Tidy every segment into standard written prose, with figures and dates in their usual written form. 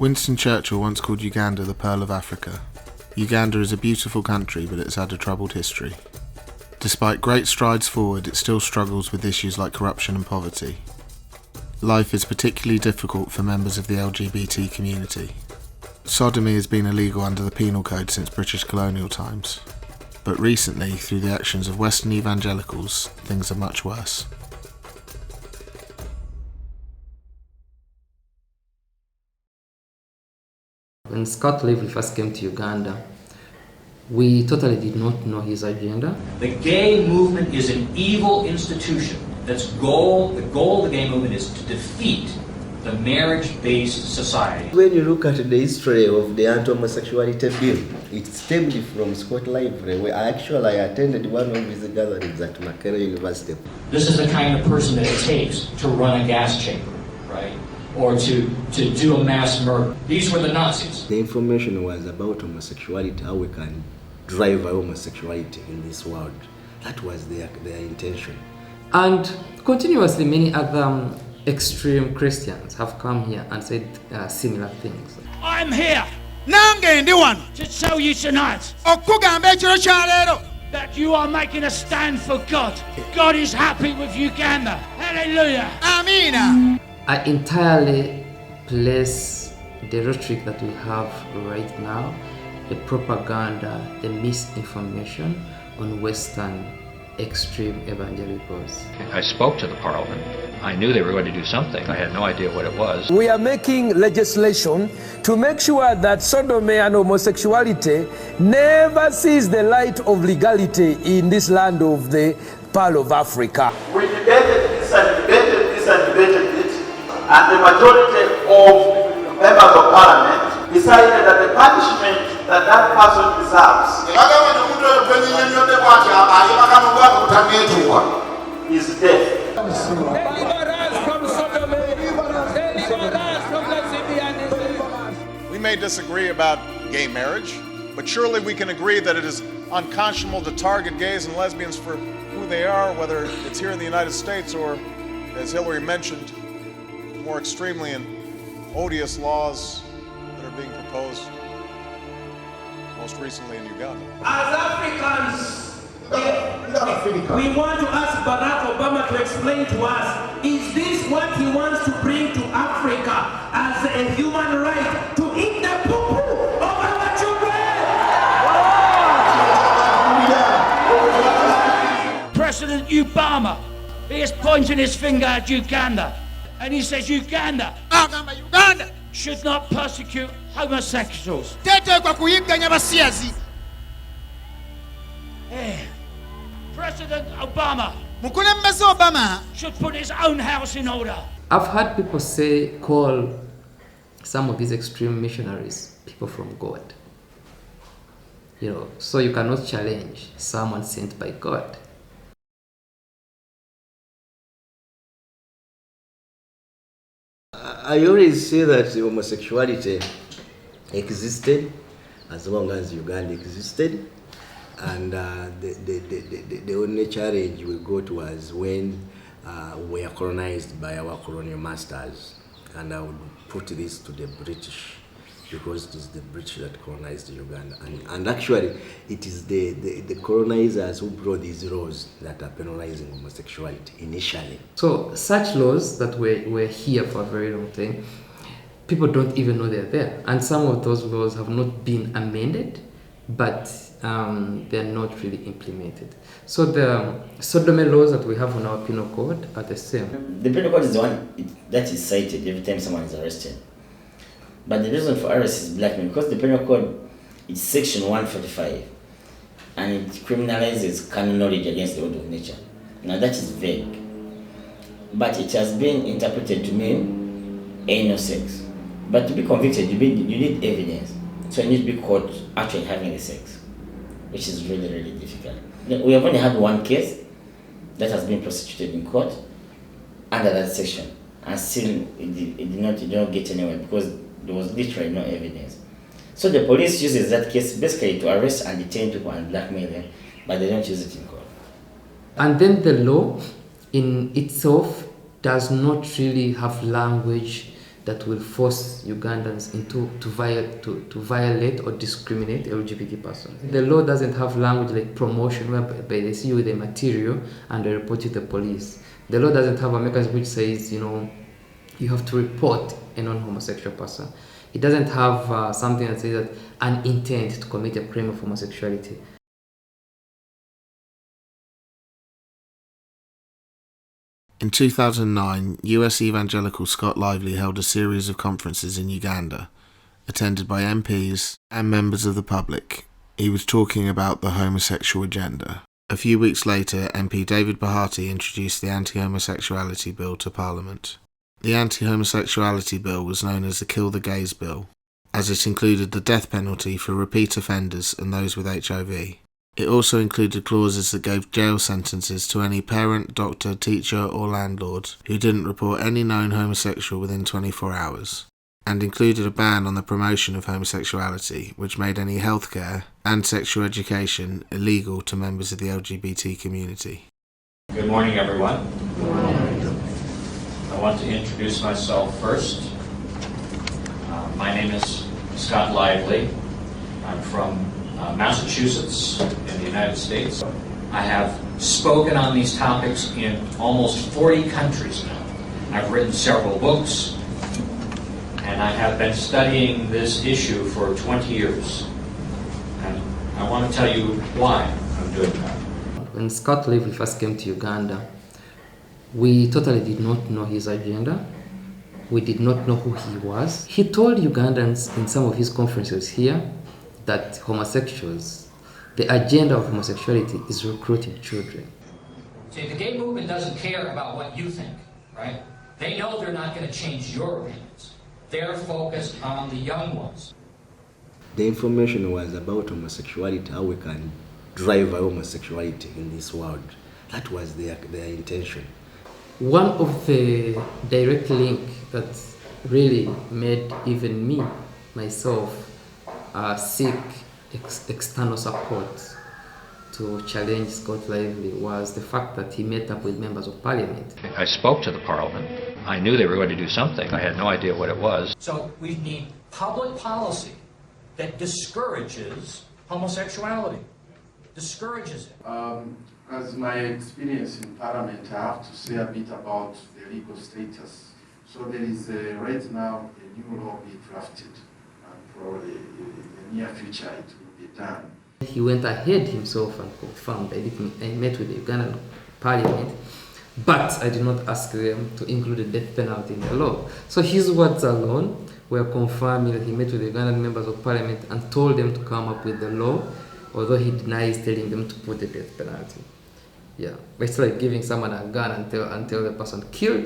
Winston Churchill once called Uganda the Pearl of Africa. Uganda is a beautiful country, but it's had a troubled history. Despite great strides forward, it still struggles with issues like corruption and poverty. Life is particularly difficult for members of the LGBT community. Sodomy has been illegal under the penal code since British colonial times. But recently, through the actions of Western Evangelicals, things are much worse. When Scott Lively first came to Uganda, we totally did not know his agenda. The gay movement is an evil institution. The goal of the gay movement is to defeat the marriage-based society. When you look at the history of the anti-homosexuality bill, it stemmed from Scott Lively, where I attended one of his gatherings at Makerere University. This is the kind of person that it takes to run a gas chamber, right? Or to do a mass murder. These were the Nazis. The information was about homosexuality, how we can drive homosexuality in this world. That was their intention. And continuously many other extreme Christians have come here and said similar things. I'm here to tell you tonight that you are making a stand for God. God is happy with Uganda. Hallelujah. Amen. I entirely place the rhetoric that we have right now, the propaganda, the misinformation on Western extreme evangelicals. I spoke to the parliament. I knew they were going to do something. I had no idea what it was. We are making legislation to make sure that sodomy and homosexuality never sees the light of legality in this land of the Pearl of Africa. We debated this and debated this and debated it, and the majority of members of parliament decided that the punishment that person deserves is death. We may disagree about gay marriage, but surely we can agree that it is unconscionable to target gays and lesbians for who they are, whether it's here in the United States or, as Hillary mentioned, more extremely and odious laws that are being proposed, most recently in Uganda. As Africans, we want to ask Barack Obama to explain to us, is this what he wants to bring to Africa as a human right to eat the poo-poo of our children? President Obama, he is pointing his finger at Uganda, and he says Uganda should not persecute homosexuals. President Obama should put his own house in order. I've heard people call some of these extreme missionaries people from God. So you cannot challenge someone sent by God. I always say that homosexuality existed as long as Uganda existed, and the only challenge we got was when we were colonized by our colonial masters, and I would put this to the British, because it is the British that colonized Uganda, and actually it is the colonizers who brought these laws that are penalizing homosexuality initially. So such laws that were here for a very long time, people don't even know they're there, and some of those laws have not been amended, but they're not really implemented. So the sodomy laws that we have on our penal code are the same. The penal code is the one that is cited every time someone is arrested. But the reason for arrest is blackmail, because the penal code is section 145, and it criminalizes carnal knowledge against the order of nature. Now that is vague, but it has been interpreted to mean anal sex. But to be convicted, you need evidence. So you need to be caught actually having the sex, which is really, really difficult. We have only had one case that has been prosecuted in court under that section, and still it did not get anywhere because there was literally no evidence. So the police uses that case basically to arrest and detain people and blackmail them, but they don't use it in court. And then the law in itself does not really have language that will force Ugandans to violate or discriminate LGBT persons. The law doesn't have language like promotion, whereby they see you with the material and they report you to the police. The law doesn't have a mechanism which says, you have to report a non-homosexual person. It doesn't have something that says that an intent to commit a crime of homosexuality. In 2009, US evangelical Scott Lively held a series of conferences in Uganda, attended by MPs and members of the public. He was talking about the homosexual agenda. A few weeks later, MP David Bahati introduced the anti-homosexuality bill to Parliament. The anti-homosexuality bill was known as the Kill the Gays bill, as it included the death penalty for repeat offenders and those with HIV. It also included clauses that gave jail sentences to any parent, doctor, teacher or landlord who didn't report any known homosexual within 24 hours, and included a ban on the promotion of homosexuality, which made any healthcare and sexual education illegal to members of the LGBT community. Good morning, everyone. Good morning. I want to introduce myself first. My name is Scott Lively. I'm from Massachusetts in the United States. I have spoken on these topics in almost 40 countries now. I've written several books, and I have been studying this issue for 20 years. And I want to tell you why I'm doing that. When Scott Lively first came to Uganda, we totally did not know his agenda. We did not know who he was. He told Ugandans in some of his conferences here that homosexuals, the agenda of homosexuality is recruiting children. See, the gay movement doesn't care about what you think, right? They know they're not going to change your opinions. They're focused on the young ones. The information was about homosexuality, how we can drive homosexuality in this world. That was their intention. One of the direct link that really made even me, myself, seek external support to challenge Scott Lively was the fact that he met up with members of parliament. I spoke to the parliament. I knew they were going to do something. I had no idea what it was. So we need public policy that discourages homosexuality, discourages it. As my experience in Parliament, I have to say a bit about the legal status. So there is right now a new law being drafted, and probably in the near future it will be done. He went ahead himself and confirmed. I met with the Ugandan Parliament, but I did not ask them to include the death penalty in the law. So his words alone were confirming that he met with the Ugandan members of Parliament and told them to come up with the law, although he denies telling them to put the death penalty. Yeah, but it's like giving someone a gun and tell the person,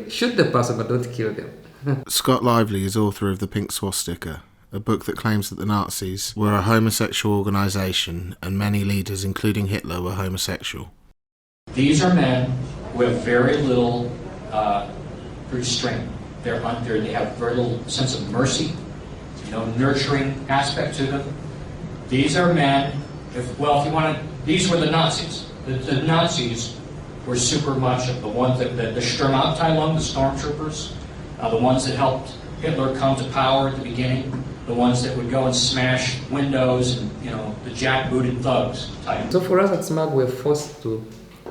shoot the person, but don't kill them. Scott Lively is author of The Pink Swastika, a book that claims that the Nazis were a homosexual organisation and many leaders, including Hitler, were homosexual. These are men who have very little restraint. They have very little sense of mercy, nurturing aspect to them. These are men, these were the Nazis. The Nazis were super much of the ones that, the Sturmabteilung, the stormtroopers, the ones that helped Hitler come to power at the beginning, the ones that would go and smash windows and, the jackbooted thugs type. So for us at SMAG, we're forced to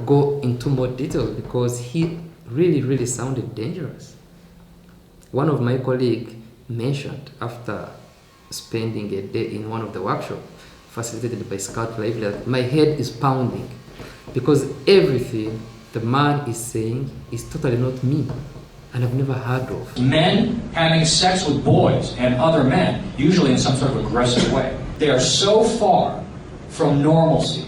go into more detail because he really, really sounded dangerous. One of my colleagues mentioned after spending a day in one of the workshops facilitated by Scott Lively that my head is pounding because everything the man is saying is totally not me and I've never heard of. Men having sex with boys and other men, usually in some sort of aggressive way. They are so far from normalcy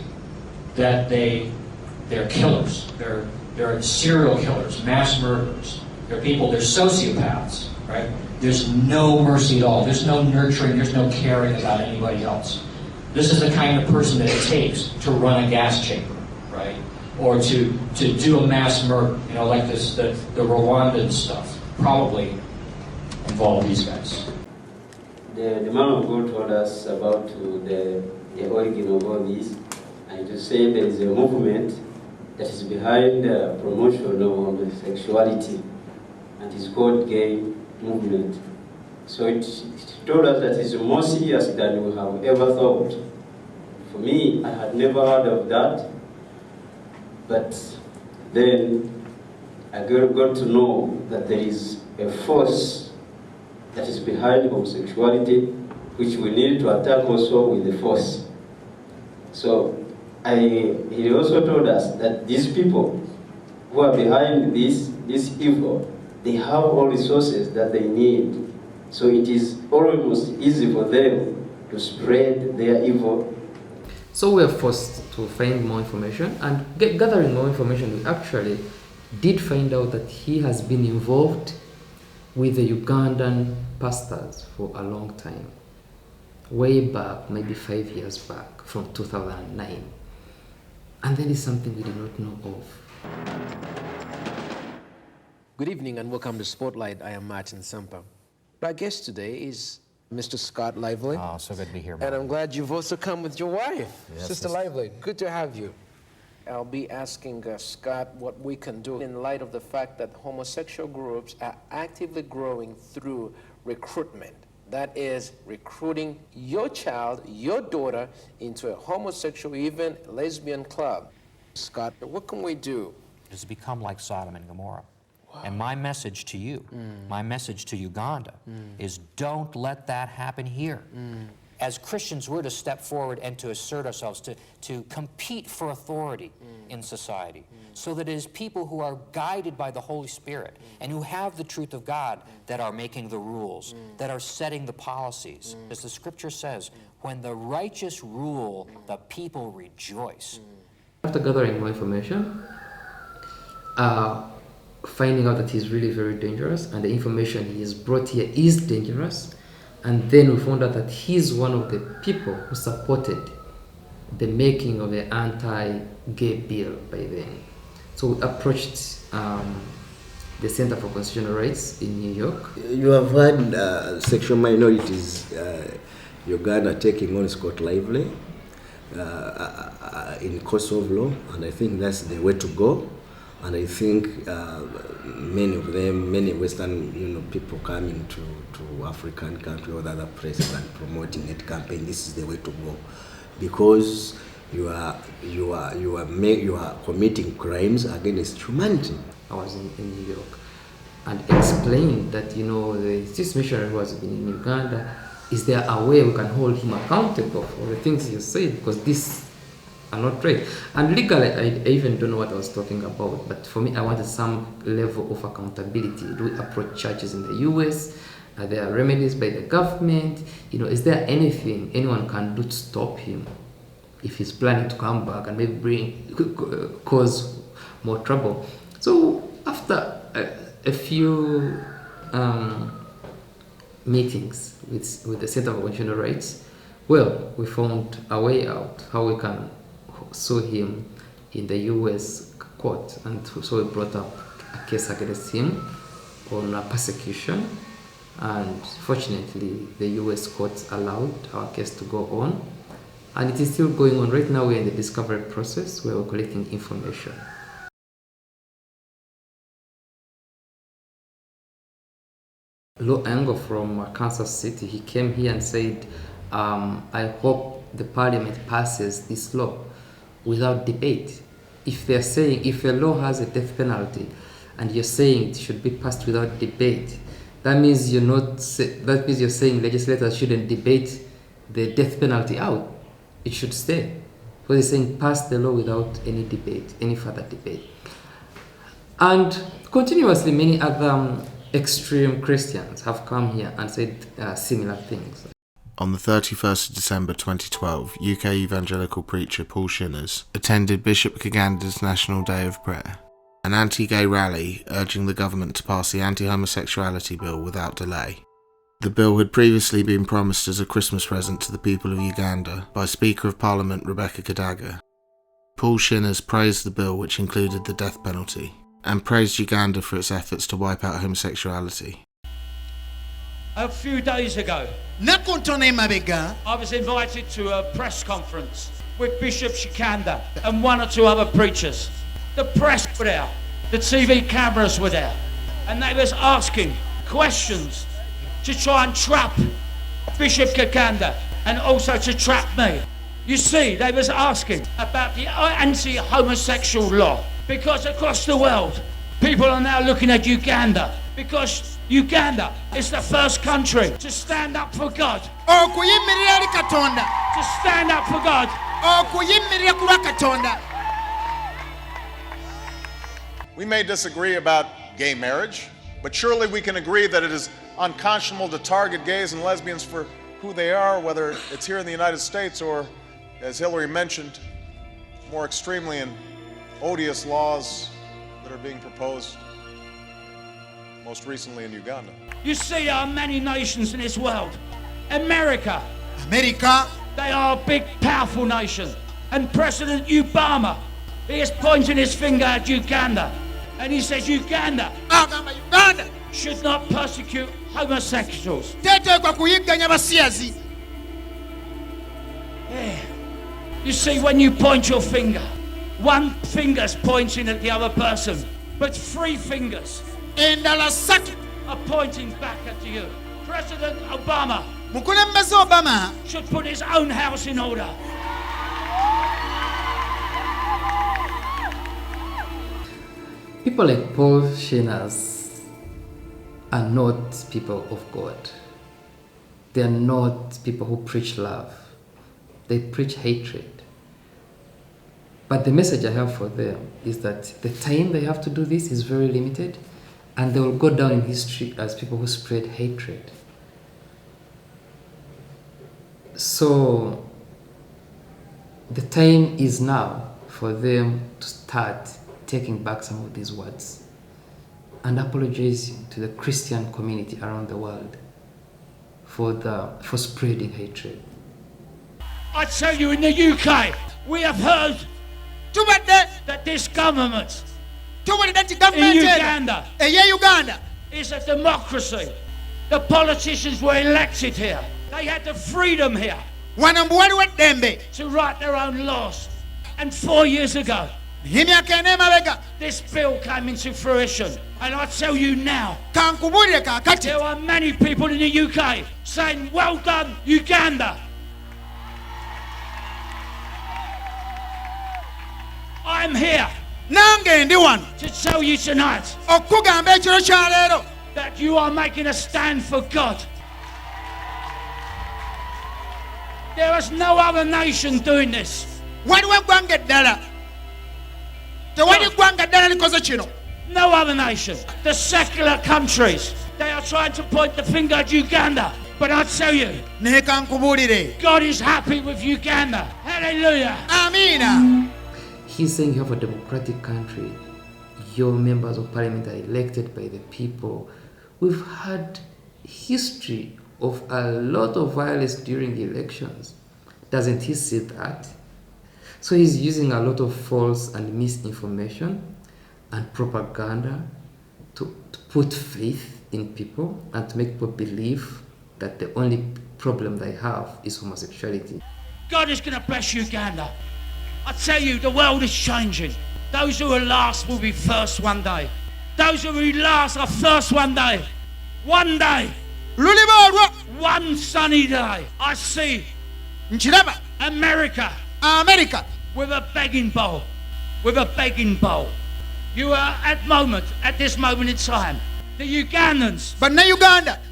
that they're killers. They're serial killers, mass murderers. They're sociopaths, right? There's no mercy at all. There's no nurturing, there's no caring about anybody else. This is the kind of person that it takes to run a gas chamber, right? Or to do a mass murder, like this, the Rwandan stuff, probably involve these guys. The man of God told us about the origin of all this, and to say there is a movement that is behind the promotion of homosexuality, and it's called Gay movement. So it told us that it's more serious than we have ever thought. For me, I had never heard of that, but then I got to know that there is a force that is behind homosexuality, which we need to attack also with the force. So he also told us that these people who are behind this evil, they have all resources that they need. So it is almost easy for them to spread their evil. So we are forced to find more information, and gathering more information, we actually did find out that he has been involved with the Ugandan pastors for a long time. Way back, maybe 5 years back, from 2009. And that is something we did not know of. Good evening and welcome to Spotlight. I am Martin Sampa. Our guest today is Mr. Scott Lively. Oh, so good to be here, And I'm glad you've also come with your wife, Yes, Sister Lively. Good to have you. I'll be asking Scott what we can do in light of the fact that homosexual groups are actively growing through recruitment. That is, recruiting your child, your daughter, into a homosexual, even lesbian club. Scott, what can we do? It has become like Sodom and Gomorrah. Wow. And my message to you, my message to Uganda, is don't let that happen here. As Christians, we're to step forward and to assert ourselves, to compete for authority in society, so that it is people who are guided by the Holy Spirit and who have the truth of God that are making the rules, that are setting the policies. As the scripture says, when the righteous rule, the people rejoice. After gathering more information, finding out that he's really very dangerous, and the information he has brought here is dangerous, and then we found out that he's one of the people who supported the making of the anti-gay bill by then. So we approached the Center for Constitutional Rights in New York. You have heard sexual minorities, Uganda taking on Scott Lively in Kosovo, and I think that's the way to go. And I think many of them, many Western people coming to African countries or other places and promoting it campaign, this is the way to go, because you are committing crimes against humanity. I was in New York and explained that this missionary who has been in Uganda, is there a way we can hold him accountable for the things he said, because these are not right. And legally, I even don't know what I was talking about, but for me, I wanted some level of accountability. Do we approach churches in the US? Are there remedies by the government? Is there anything anyone can do to stop him if he's planning to come back and maybe cause more trouble? So after a few meetings with the Center for Constitutional Rights, we found a way out how we can sue him in the US court, and so we brought up a case against him on persecution, and fortunately the US courts allowed our case to go on, and it is still going on. Right now we're in the discovery process where we're collecting information. Lo Ango from Kansas City, he came here and said, I hope the parliament passes this law without debate. If they're saying, if a law has a death penalty and you're saying it should be passed without debate, that means you're saying legislators shouldn't debate the death penalty out. It should stay. So they're saying pass the law without any debate, any further debate. And continuously many other extreme Christians have come here and said similar things. On the 31st of December 2012, UK evangelical preacher Paul Shinners attended Bishop Kaganda's National Day of Prayer, an anti-gay rally urging the government to pass the anti-homosexuality bill without delay. The bill had previously been promised as a Christmas present to the people of Uganda by Speaker of Parliament Rebecca Kadaga. Paul Shinners praised the bill, which included the death penalty, and praised Uganda for its efforts to wipe out homosexuality. A few days ago, I was invited to a press conference with Bishop Shikanda and one or two other preachers. The press were there, the TV cameras were there, and they was asking questions to try and trap Bishop Uganda and also to trap me. You see, they was asking about the anti-homosexual law because across the world, people are now looking at Uganda because Uganda is the first country to stand up for God. To stand up for God. We may disagree about gay marriage, but surely we can agree that it is unconscionable to target gays and lesbians for who they are, whether it's here in the United States or, as Hillary mentioned, more extremely and odious laws that are being proposed, most recently in Uganda. You see, there are many nations in this world. America, they are a big, powerful nation. And President Obama, he is pointing his finger at Uganda. And he says Uganda should not persecute homosexuals. Yeah. You see, when you point your finger, one finger's pointing at the other person, but three fingers are pointing back at you. President Obama should put his own house in order. People like Paul Shiners are not people of God. They are not people who preach love. They preach hatred. But the message I have for them is that the time they have to do this is very limited, and they will go down in history as people who spread hatred. So the time is now for them to start taking back some of these words and apologizing to the Christian community around the world for spreading hatred. I tell you, in the UK, we have heard that this government in Uganda is a democracy. The politicians were elected here. They had the freedom here to write their own laws. And 4 years ago, this bill came into fruition. And I tell you now, there are many people in the UK saying, well done, Uganda. I'm here to tell you tonight that you are making a stand for God. There is no other nation doing this. No other nation. The secular countries, they are trying to point the finger at Uganda. But I tell you, God is happy with Uganda. Hallelujah. Amen. He's saying you have a democratic country. Your members of parliament are elected by the people. We've had history of a lot of violence during the elections. Doesn't he see that? So he's using a lot of false and misinformation and propaganda to put faith in people and to make people believe that the only problem they have is homosexuality. God is going to bless Uganda. I tell you, the world is changing. Those who are last will be first one day. Those who are last are first one day. One day. One sunny day. I see America with a begging bowl. With a begging bowl. You are at this moment in time, the Ugandans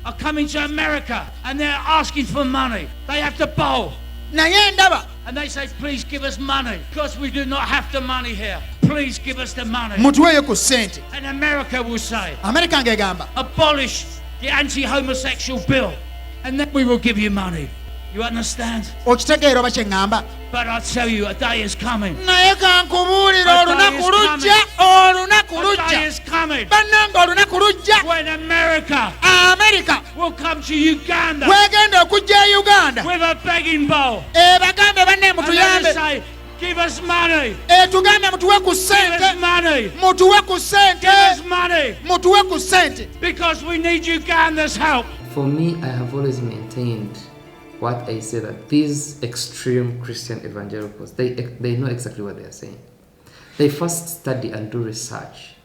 are coming to America and they're asking for money. They have the bowl. And they say, please give us money because we do not have the money here. Please give us the money. And America will say, abolish the anti-homosexual bill and then we will give you money. You understand? But I tell you, a day is coming. A day is coming when America will come to Uganda with a begging bowl. And they say, give us money. Give us money. Give us money. Because we need Uganda's help. For me, I have always maintained what I say, that these extreme Christian evangelicals, they know exactly what they are saying. They first study and do research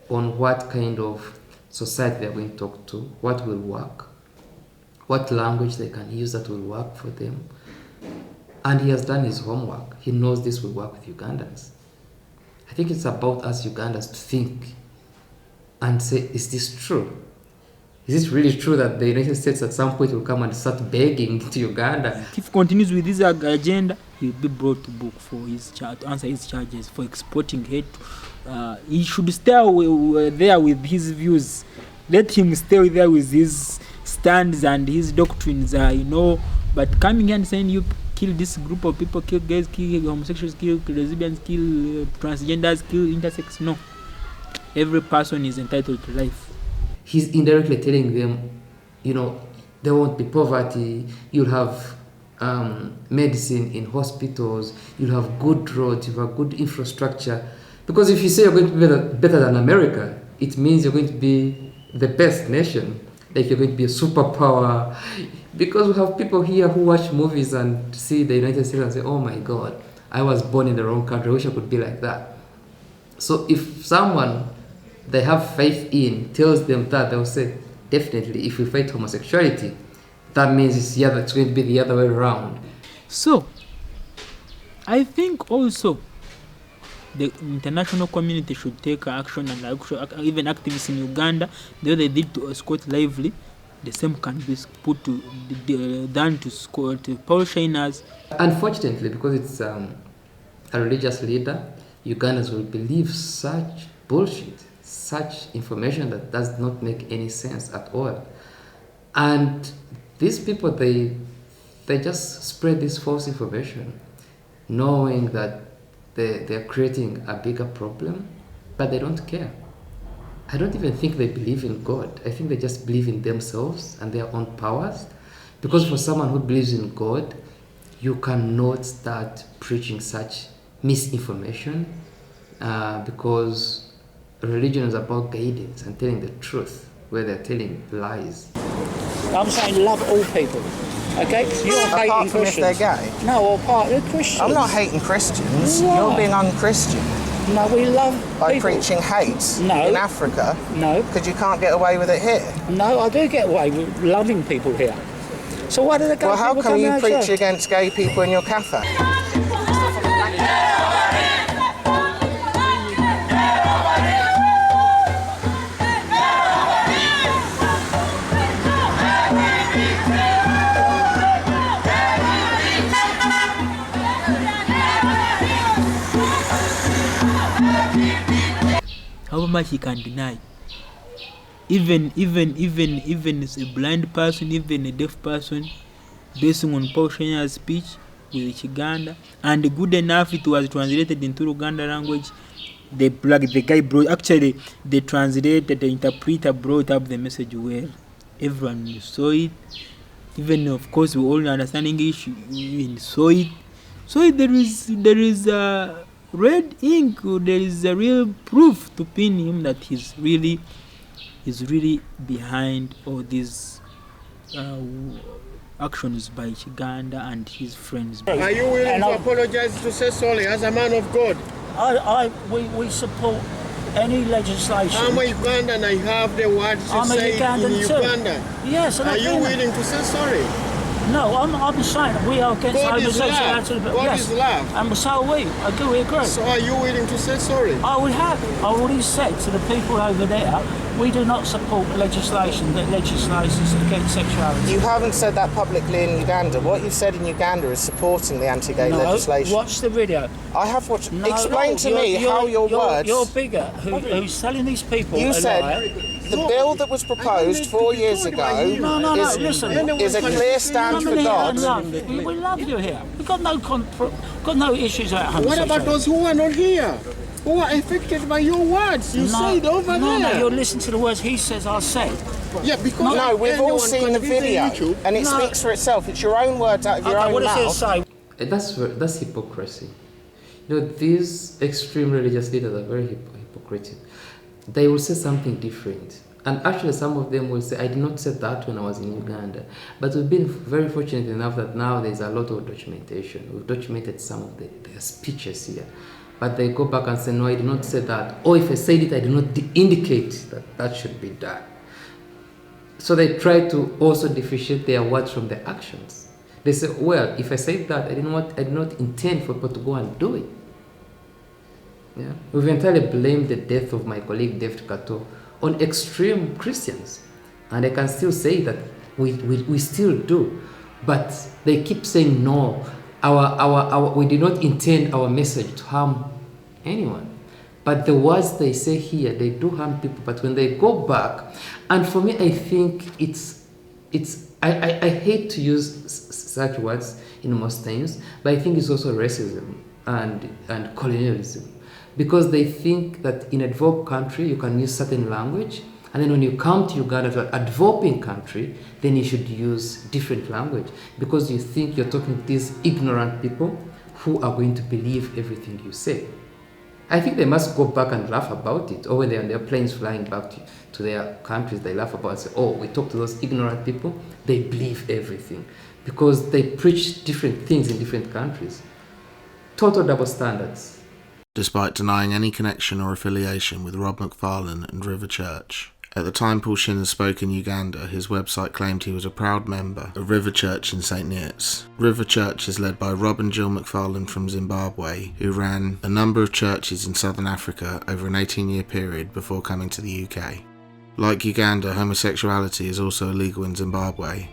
on what kind of society they're going to talk to, what will work, what language they can use that will work for them. And he has done his homework. He knows this will work with Ugandans. I think it's about us Ugandans to think and say, is this true? Is it really true that the United States at some point will come and start begging to Uganda? If he continues with this agenda, he'll be brought to book for to answer his charges for exporting hate. He should stay there with his views. Let him stay there with his stands and his doctrines, But coming here and saying you kill this group of people, kill gays, kill homosexuals, kill lesbians, kill transgenders, kill intersex, no. Every person is entitled to life. He's indirectly telling them, there won't be poverty, you'll have medicine in hospitals, you'll have good roads, you'll have good infrastructure. Because if you say you're going to be better than America, it means you're going to be the best nation. Like you're going to be a superpower. Because we have people here who watch movies and see the United States and say, oh my God, I was born in the wrong country, I wish I could be like that. So if someone they have faith in tells them that, they'll say, definitely, if we fight homosexuality, that means it's going to be the other way around. So, I think also the international community should take action, and even activists in Uganda, the way they did to Scott Lively, the same can be put done to Paul Shiners. Unfortunately, because it's a religious leader, Ugandans will believe such bullshit, such information that does not make any sense at all. And these people, they just spread this false information, knowing that they're creating a bigger problem, but they don't care. I don't even think they believe in God. I think they just believe in themselves and their own powers. Because for someone who believes in God, you cannot start preaching such misinformation because religion is about guidance and telling the truth where they're telling lies. I'm saying love all people. Okay? You're hating Christians. If they're gay? No, or part of Christians. I'm not hating Christians. No. You're being unchristian. No, we love by people. Preaching hate in Africa. No. Because you can't get away with it here. No, I do get away with loving people here. So why do the gay people come here? Well, how come you preach against gay people in your cafe? How much he can deny? Even as a blind person, even a deaf person, basing on Paul Shinya's speech with Uganda, and good enough it was translated into Uganda language. The guy brought, actually the translator, the interpreter brought up the message well. Everyone saw it. Even of course we all understand English, we saw it. So there is red ink, there is a real proof to pin him that he's really behind all these actions by Uganda and his friends. Are you willing to apologize, to say sorry as a man of God? We support any legislation. I'm a Ugandan, I have the words to say in Uganda. Yes, are you willing to say sorry? No, I'm saying we are against homosexuality. God is love. And so are we. We agree. So are you willing to say sorry? We have. I already said to the people over there, we do not support legislation that legislates against sexuality. You haven't said that publicly in Uganda. What you've said in Uganda is supporting the anti-gay legislation. Watch the video. I have watched. Explain to me how your words... You're bigger. Who's telling these people you said the bill that was proposed 4 years ago is a clear stand for God. We love you here. We've got no issues about homosexuality. What about those who are not here? Who are affected by your words? You said over there. No, you're listening to the words he says I said. Yeah, because no, we've all seen the video, and it speaks for itself. It's your own words out of your own mouth. That's hypocrisy. These extreme religious leaders are very hypocritical. They will say something different. And actually some of them will say, I did not say that when I was in Uganda. But we've been very fortunate enough that now there's a lot of documentation. We've documented some of their speeches here. but they go back and say, no, I did not say that. Or if I said it, I did not indicate that that should be done. So they try to also differentiate their words from their actions. They say, well, if I said that, I did not intend for people to go and do it. Yeah? We've entirely blamed the death of my colleague David Kato on extreme Christians. And I can still say that we still do. But they keep saying, no, we did not intend our message to harm anyone. But the words they say here, they do harm people. But when they go back, and for me, I think I hate to use such words in most times, but I think it's also racism and colonialism. Because they think that in a developed country, you can use certain language, and then when you come to Uganda, a developing country, then you should use different language, because you think you're talking to these ignorant people who are going to believe everything you say. I think they must go back and laugh about it, or when they're on their planes flying back to their countries, they laugh about it and say, oh, we talk to those ignorant people, they believe everything, because they preach different things in different countries. Total double standards. Despite denying any connection or affiliation with Rob McFarlane and River Church. At the time Paul Shinner spoke in Uganda, his website claimed he was a proud member of River Church in St. Neots. River Church is led by Rob and Jill McFarlane from Zimbabwe, who ran a number of churches in southern Africa over an 18-year period before coming to the UK. Like Uganda, homosexuality is also illegal in Zimbabwe.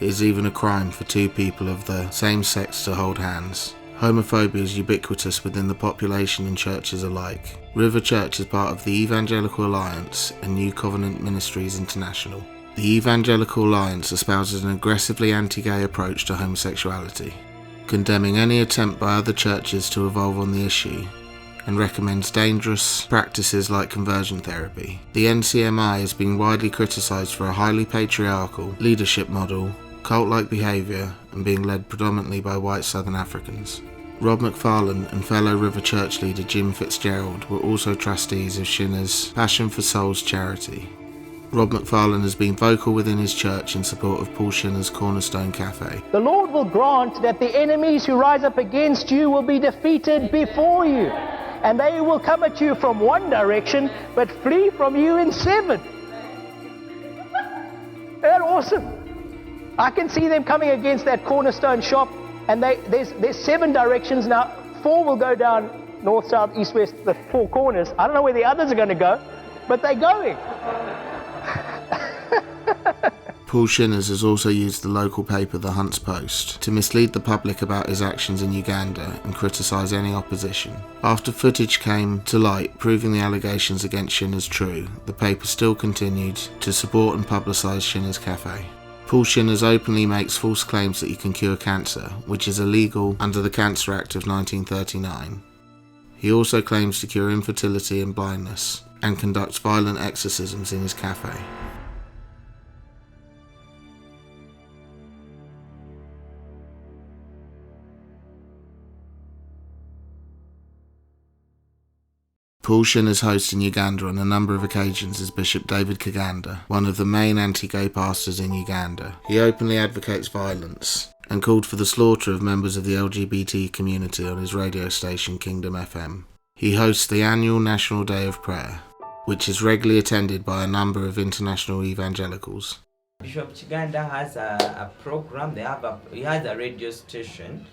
It is even a crime for two people of the same sex to hold hands. Homophobia is ubiquitous within the population and churches alike. River Church is part of the Evangelical Alliance and New Covenant Ministries International. The Evangelical Alliance espouses an aggressively anti-gay approach to homosexuality, condemning any attempt by other churches to evolve on the issue, and recommends dangerous practices like conversion therapy. The NCMI has been widely criticised for a highly patriarchal leadership model, cult-like behaviour, and being led predominantly by white Southern Africans. Rob McFarlane and fellow River Church leader Jim Fitzgerald were also trustees of Shinner's Passion for Souls charity. Rob McFarlane has been vocal within his church in support of Paul Shinner's Cornerstone Cafe. The Lord will grant that the enemies who rise up against you will be defeated before you, and they will come at you from one direction, but flee from you in seven. Isn't that awesome? I can see them coming against that Cornerstone shop, and there's seven directions now. Four will go down north, south, east, west, the four corners. I don't know where the others are going to go, but they're going. Paul Shinners has also used the local paper The Hunts Post to mislead the public about his actions in Uganda and criticise any opposition. After footage came to light proving the allegations against Shinners true, the paper still continued to support and publicise Shinners Cafe. Paul Shinners openly makes false claims that he can cure cancer, which is illegal under the Cancer Act of 1939. He also claims to cure infertility and blindness, and conducts violent exorcisms in his cafe. Paul Shinner's host in Uganda on a number of occasions is Bishop David Kaganda, one of the main anti-gay pastors in Uganda. He openly advocates violence and called for the slaughter of members of the LGBT community on his radio station Kingdom FM. He hosts the annual National Day of Prayer, which is regularly attended by a number of international evangelicals. Bishop Kaganda has a program. He has a radio station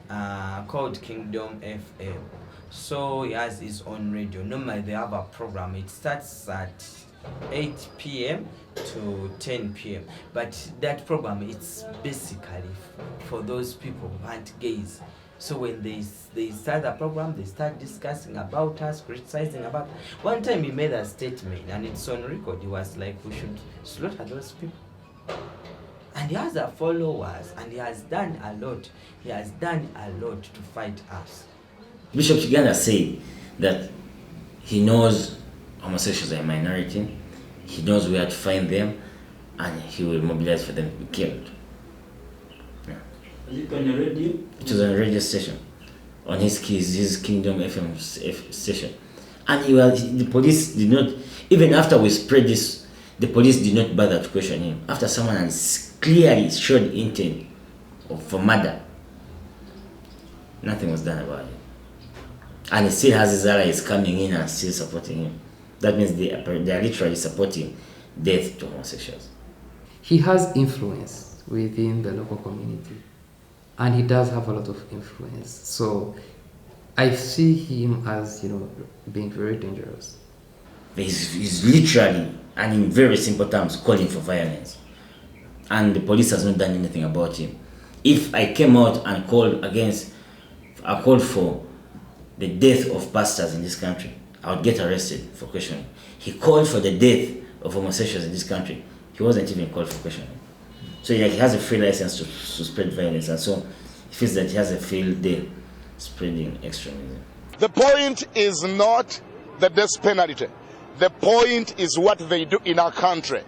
called Kingdom FM. So he has his own radio. Normally they have a program. It starts at 8 p.m. to 10 p.m. But that program, it's basically for those people who aren't gays. So when they start the program, they start discussing about us, criticizing about. One time he made a statement, and it's on record. He was like, we should slaughter those people. And he has a followers, and he has done a lot. He has done a lot to fight us. Bishop Kaganda said that he knows homosexuals are a minority, he knows where to find them, and he will mobilize for them to be killed. Yeah. Was it on the radio? It was on a radio station, on his Kingdom FM station. And the police did not, even after we spread this, the police did not bother to question him. After someone has clearly showed intent for murder, nothing was done about it. And he still has his allies coming in and still supporting him. That means they are literally supporting death to homosexuals. He has influence within the local community, and he does have a lot of influence. So I see him as, being very dangerous. He's literally, and in very simple terms, calling for violence. And the police has not done anything about him. If I came out and called for the death of pastors in this country, I would get arrested for questioning. He called for the death of homosexuals in this country. He wasn't even called for questioning. So he has a free license to spread violence, and so he feels that he has a field day spreading extremism. The point is not the death penalty. The point is what they do in our country.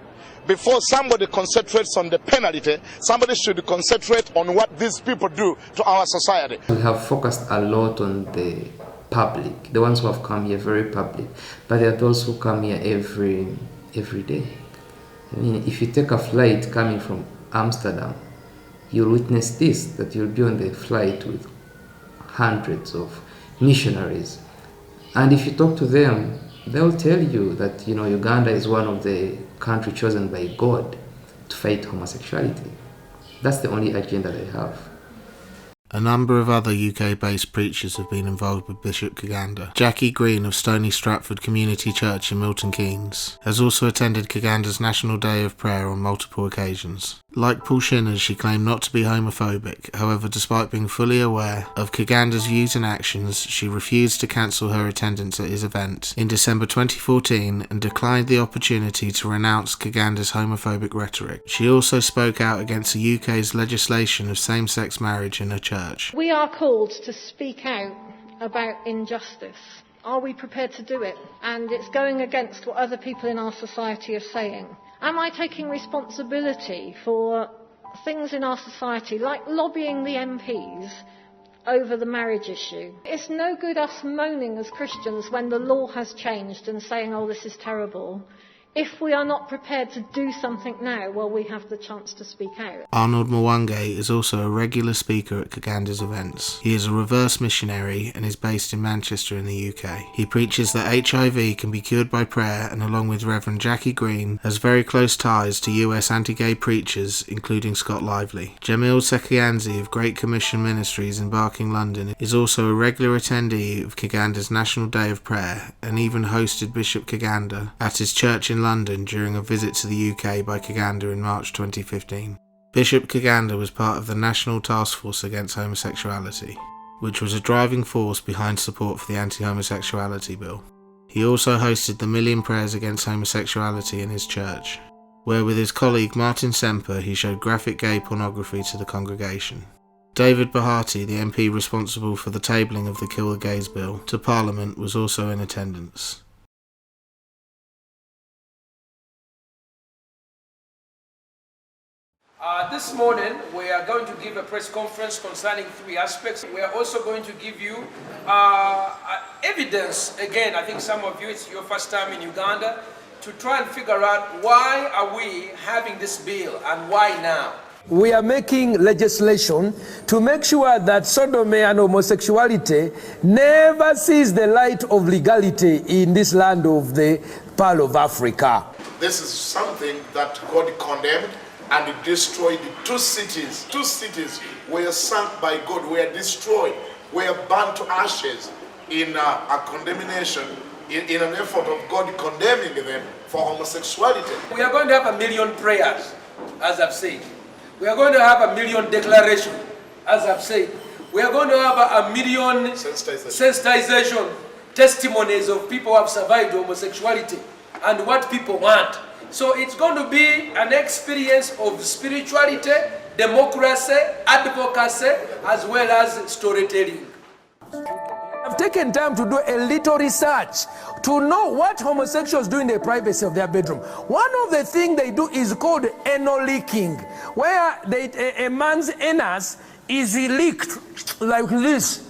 Before somebody concentrates on the penalty, somebody should concentrate on what these people do to our society. We have focused a lot on the public, the ones who have come here, very public, but there are those who come here every day. I mean, if you take a flight coming from Amsterdam, you'll witness this, that you'll be on the flight with hundreds of missionaries. And if you talk to them, they'll tell you that, Uganda is one of the countries chosen by God to fight homosexuality. That's the only agenda they have. A number of other UK-based preachers have been involved with Bishop Kiganda. Jackie Green of Stony Stratford Community Church in Milton Keynes has also attended Kiganda's National Day of Prayer on multiple occasions. Like Paul Shinners, she claimed not to be homophobic. However, despite being fully aware of Kiganda's views and actions, she refused to cancel her attendance at his event in December 2014 and declined the opportunity to renounce Kiganda's homophobic rhetoric. She also spoke out against the UK's legislation of same-sex marriage in her church. We are called to speak out about injustice. Are we prepared to do it? And it's going against what other people in our society are saying. Am I taking responsibility for things in our society, like lobbying the MPs over the marriage issue? It's no good us moaning as Christians when the law has changed and saying, oh, this is terrible, if we are not prepared to do something now while we have the chance to speak out. Arnold Mwange is also a regular speaker at Kiganda's events. He is a reverse missionary and is based in Manchester in the UK. He preaches that HIV can be cured by prayer, and along with Reverend Jackie Green, has very close ties to US anti-gay preachers, including Scott Lively. Jamil Sekianzi of Great Commission Ministries in Barking, London, is also a regular attendee of Kiganda's National Day of Prayer, and even hosted Bishop Kiganda at his church in London during a visit to the UK by Kiganda in March 2015. Bishop Kiganda was part of the National Task Force Against Homosexuality, which was a driving force behind support for the anti-homosexuality bill. He also hosted the Million Prayers Against Homosexuality in his church, where with his colleague Martin Semper he showed graphic gay pornography to the congregation. David Bahati, the MP responsible for the tabling of the Kill the Gays bill to Parliament, was also in attendance. This morning, we are going to give a press conference concerning three aspects. We are also going to give you evidence, again, I think some of you, it's your first time in Uganda, to try and figure out why are we having this bill and why now. We are making legislation to make sure that sodomy and homosexuality never sees the light of legality in this land of the Pearl of Africa. This is something that God condemned and destroyed. Two cities were sunk by God, were destroyed, were burnt to ashes in a condemnation, in an effort of God condemning them for homosexuality. We are going to have 1 million prayers, as I've said. We are going to have 1 million declaration, as I've said. We are going to have 1 million sensitization testimonies of people who have survived homosexuality and what people want. So it's going to be an experience of spirituality, democracy, advocacy, as well as storytelling. I've taken time to do a little research to know what homosexuals do in the privacy of their bedroom. One of the things they do is called anal leaking, where a man's anus is leaked like this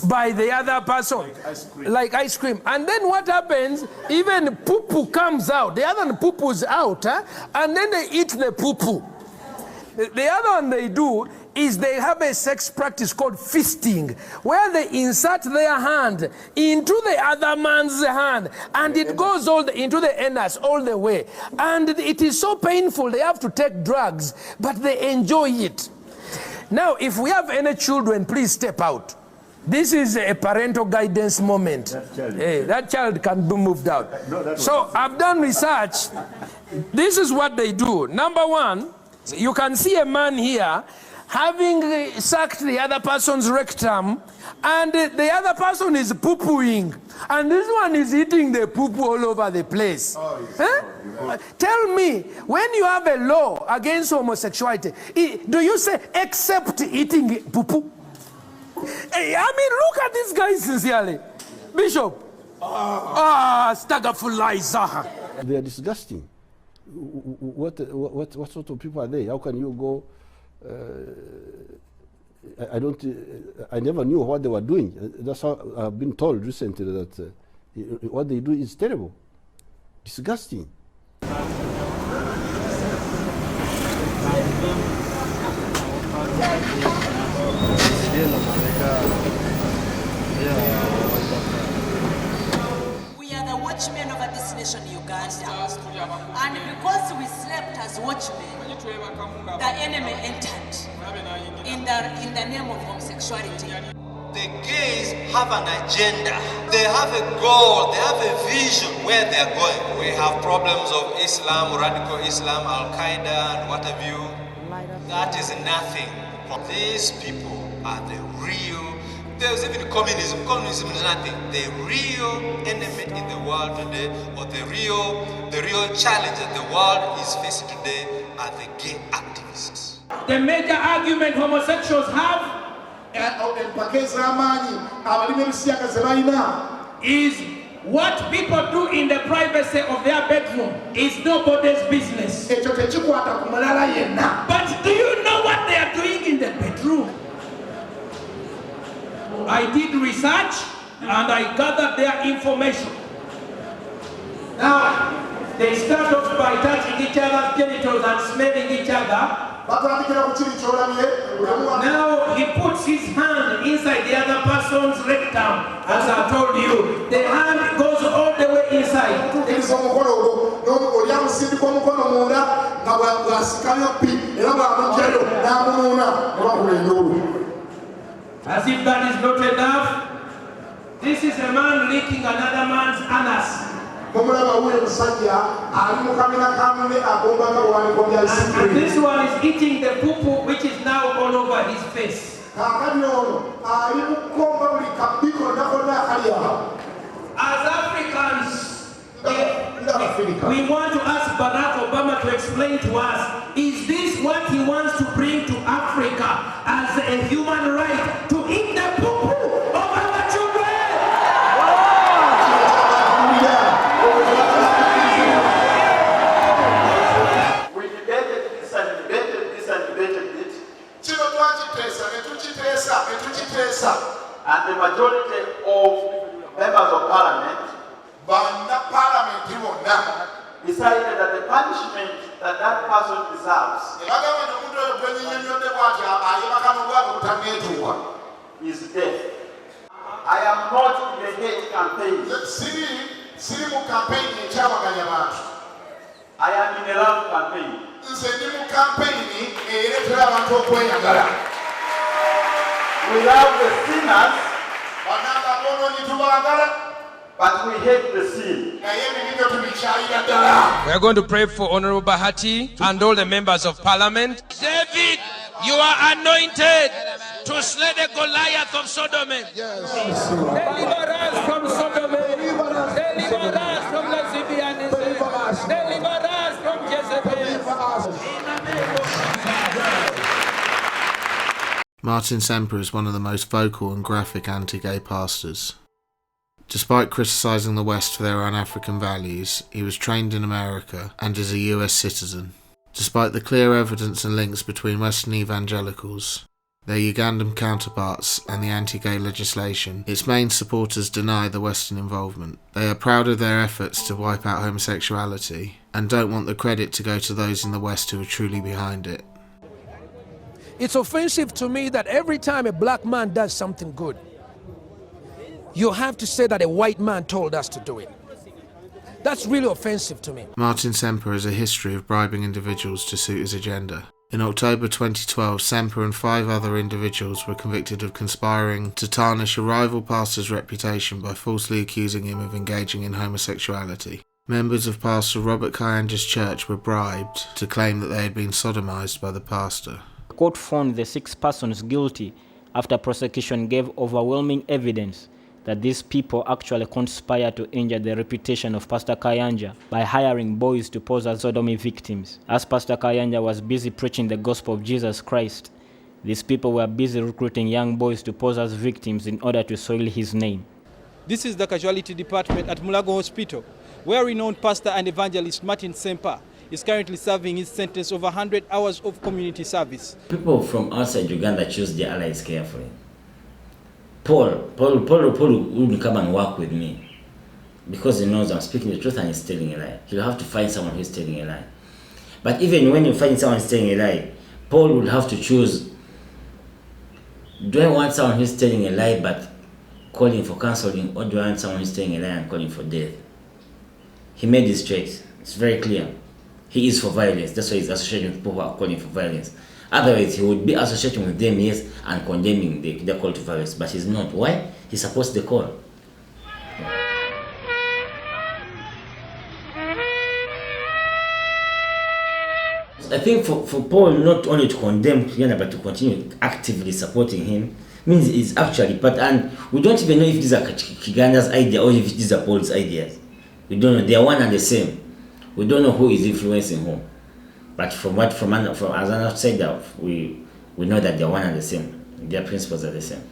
by the other person, like ice cream. And then what happens, even poo-poo comes out. The other one poo-poo's out, and then they eat the poo-poo. The other one they do is they have a sex practice called fisting, where they insert their hand into the other man's hand, and it goes into the anus all the way. And it is so painful, they have to take drugs, but they enjoy it. Now, if we have any children, please step out. This is a parental guidance moment. That child can be moved out. So I've done research. This is what they do. Number one, you can see a man here having sucked the other person's rectum, and the other person is poo-pooing, and this one is eating the poo-poo all over the place. Tell me, when you have a law against homosexuality, do you say except eating poo-poo? Hey, I mean, look at this guy sincerely. Bishop. Stagafulaizaha. They are disgusting. What sort of people are they? How can you go? I never knew what they were doing. That's how I've been told recently that what they do is terrible, disgusting. We are the watchmen over this nation, Uganda. And because we slept as watchmen, the enemy entered in the name of homosexuality. The gays have an agenda. They have a goal. They have a vision where they are going. We have problems of Islam, radical Islam, Al-Qaeda, and what have you. That is nothing. These people are the real. There's even communism. Communism is nothing. The real enemy in the world today, or the real challenge that the world is facing today, are the gay activists. The major argument homosexuals have is what people do in the privacy of their bedroom is nobody's business. But do you know what they are doing in the bedroom? I did research and I gathered their information. Now, they start off by touching each other's genitals and smelling each other. Now he puts his hand inside the other person's rectum. As I told you, the hand goes all the way inside. As if that is not enough, this is a man licking another man's anus. And this one is eating the poo-poo, which is now all over his face. As Africans, we want to ask Barack Obama to explain to us, is this what he wants to bring to Africa as a human right, to eat the poo-poo of our children? We debated this and debated this and debated it. And the majority of members of parliament decided that the punishment that that person deserves is death. I am not in the hate campaign. I am in a love campaign. We love the sinners, but we hate the sin. We are going to pray for Honorable Bahati and all the members of parliament. David, you are anointed to slay the Goliath of Sodom. Yes. Deliver us from Sodom. Deliver us from lesbianism. Deliver us from Jezebel. Martin Semper is one of the most vocal and graphic anti-gay pastors. Despite criticising the West for their un-African values, he was trained in America and is a US citizen. Despite the clear evidence and links between Western Evangelicals, their Ugandan counterparts and the anti-gay legislation, its main supporters deny the Western involvement. They are proud of their efforts to wipe out homosexuality and don't want the credit to go to those in the West who are truly behind it. It's offensive to me that every time a black man does something good, you have to say that a white man told us to do it. That's really offensive to me. Martin Semper has a history of bribing individuals to suit his agenda. In October 2012, Semper and 5 other individuals were convicted of conspiring to tarnish a rival pastor's reputation by falsely accusing him of engaging in homosexuality. Members of Pastor Robert Kayanja's church were bribed to claim that they had been sodomized by the pastor. The court found the 6 persons guilty after prosecution gave overwhelming evidence that these people actually conspired to injure the reputation of Pastor Kayanja by hiring boys to pose as sodomy victims. As Pastor Kayanja was busy preaching the gospel of Jesus Christ, these people were busy recruiting young boys to pose as victims in order to soil his name. This is the casualty department at Mulago Hospital, where renowned pastor and evangelist Martin Semper is currently serving his sentence of 100 hours of community service. People from outside Uganda choose their allies carefully. Paul wouldn't come and work with me because he knows I'm speaking the truth and he's telling a lie. He'll have to find someone who's telling a lie. But even when you find someone who's telling a lie, Paul will have to choose, do I want someone who's telling a lie but calling for counseling, or do I want someone who's telling a lie and calling for death? He made his choice. It's very clear. He is for violence. That's why he's associating with people who are calling for violence. Otherwise, he would be associating with them, yes, and condemning the call to violence. But he's not. Why? He supports the call. I think for Paul not only to condemn Uganda, but to continue actively supporting him, means it's actually, and we don't even know if these are Uganda's idea or if these are Paul's ideas. We don't know. They are one and the same. We don't know who is influencing whom. But from as an outsider, we know that they are one and the same. Their principles are the same.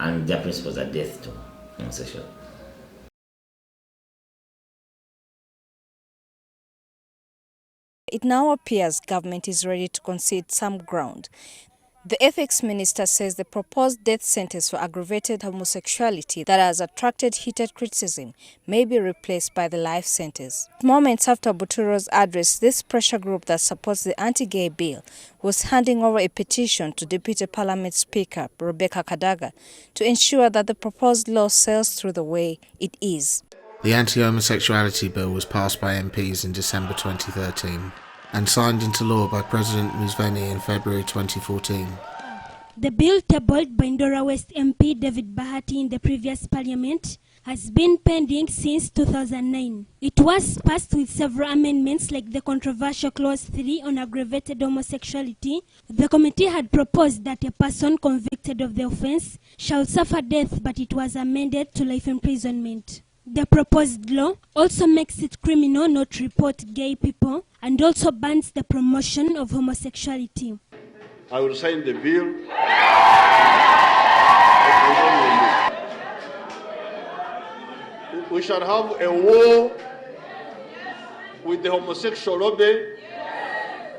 And their principles are death to homosexuality. It now appears government is ready to concede some ground. The ethics minister says the proposed death sentence for aggravated homosexuality that has attracted heated criticism may be replaced by the life sentence. Moments after Buturo's address, this pressure group that supports the anti-gay bill was handing over a petition to Deputy Parliament Speaker Rebecca Kadaga to ensure that the proposed law sails through the way it is. The anti-homosexuality bill was passed by MPs in December 2013 and signed into law by President Museveni in February 2014. The bill tabled by Ndora West MP David Bahati in the previous parliament has been pending since 2009. It was passed with several amendments like the controversial Clause 3 on aggravated homosexuality. The committee had proposed that a person convicted of the offence shall suffer death, but it was amended to life imprisonment. The proposed law also makes it criminal not to report gay people and also bans the promotion of homosexuality. I will sign the bill. We shall have a war with the homosexual lobby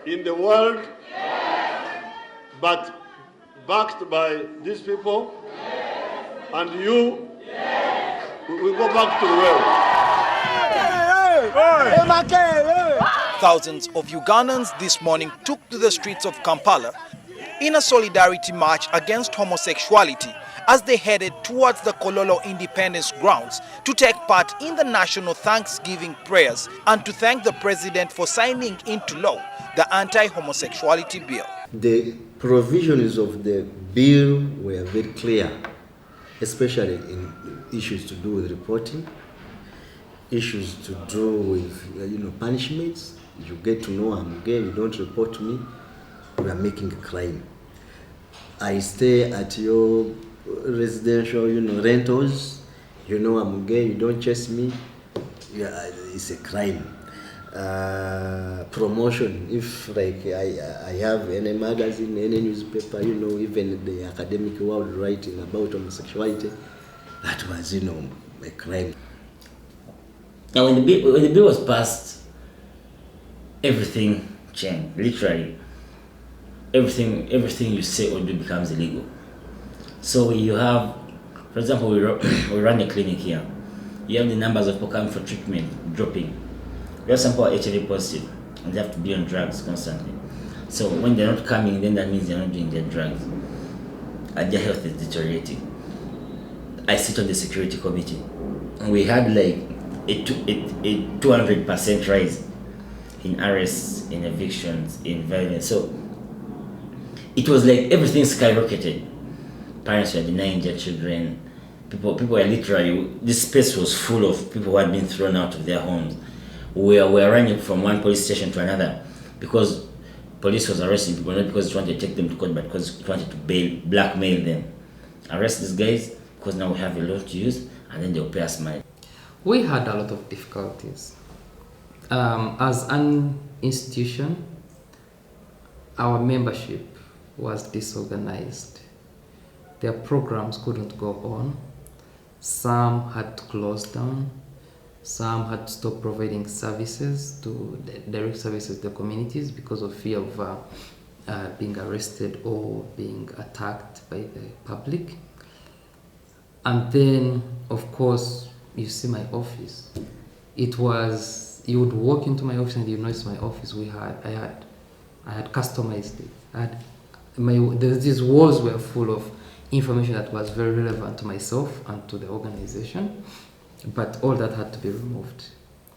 in the world, but backed by these people and you. We go back to the world. Thousands of Ugandans this morning took to the streets of Kampala in a solidarity march against homosexuality as they headed towards the Kololo Independence Grounds to take part in the national Thanksgiving prayers and to thank the president for signing into law the anti-homosexuality bill. The provisions of the bill were very clear, especially in issues to do with reporting, issues to do with punishments. You get to know I'm gay, you don't report to me, we are making a crime. I stay at your residential rentals, I'm gay, you don't chase me, it's a crime. Promotion, if like I have any magazine, any newspaper, even the academic world writing about homosexuality, that was, a crime. Now, when the bill was passed, everything changed. Literally, everything you say or do becomes illegal. So you have, for example, we run a clinic here. You have the numbers of people coming for treatment dropping. We have some people are HIV positive and they have to be on drugs constantly. So when they're not coming, then that means they're not doing their drugs. And their health is deteriorating. I sit on the security committee. And we had like a 200% rise in arrests, in evictions, in violence. So it was like everything skyrocketed. Parents were denying their children. People were literally, this space was full of people who had been thrown out of their homes. We were running from one police station to another because police was arresting people, not because it wanted to take them to court, but because it wanted to blackmail them. Arrest these guys because now we have a law to use, and then they'll pay us money. We had a lot of difficulties. As an institution, our membership was disorganized. Their programs couldn't go on. Some had to close down. Some had to stop providing services, direct services to the communities because of fear of being arrested or being attacked by the public. And then, of course, you see my office. It was, you would walk into my office and you notice my office. I had customized it. These walls were full of information that was very relevant to myself and to the organization, but all that had to be removed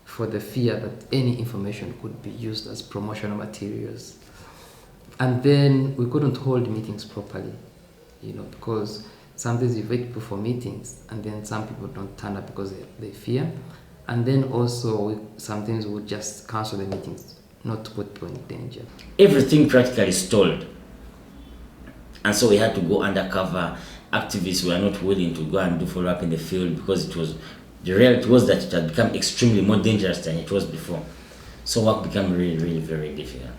for the fear that any information could be used as promotional materials. And then we couldn't hold meetings properly, because sometimes you invite people for meetings and then some people don't turn up because they fear. And then also sometimes we would just cancel the meetings, not to put people in danger. Everything practically stalled. And so we had to go undercover. Activists were not willing to go and do follow-up in the field because the reality was that it had become extremely more dangerous than it was before. So work became really, really very difficult.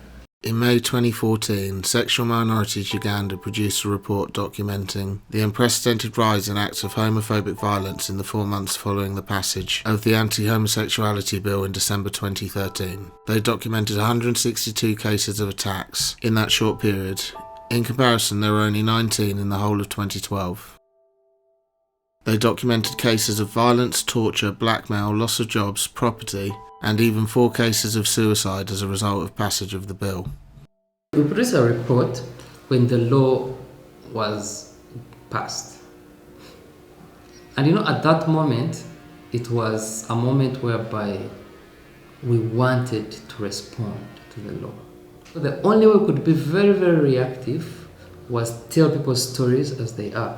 In May 2014, Sexual Minorities Uganda produced a report documenting the unprecedented rise in acts of homophobic violence in the 4 months following the passage of the anti-homosexuality bill in December 2013. They documented 162 cases of attacks in that short period. In comparison, there were only 19 in the whole of 2012. They documented cases of violence, torture, blackmail, loss of jobs, property, and even 4 cases of suicide as a result of passage of the bill. We produced a report when the law was passed. And at that moment, it was a moment whereby we wanted to respond to the law. So the only way we could be very, very reactive was tell people stories as they are.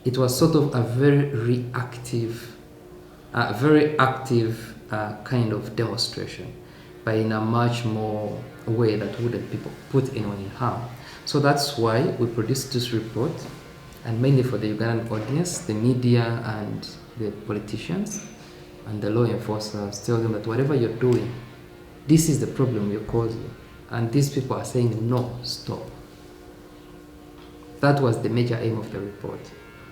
It was sort of a very reactive, very active kind of demonstration, but in a much more way that wouldn't put anyone in harm. So that's why we produced this report, and mainly for the Ugandan audience, the media and the politicians and the law enforcers, tell them that whatever you're doing, this is the problem you're causing. And these people are saying, no, stop. That was the major aim of the report.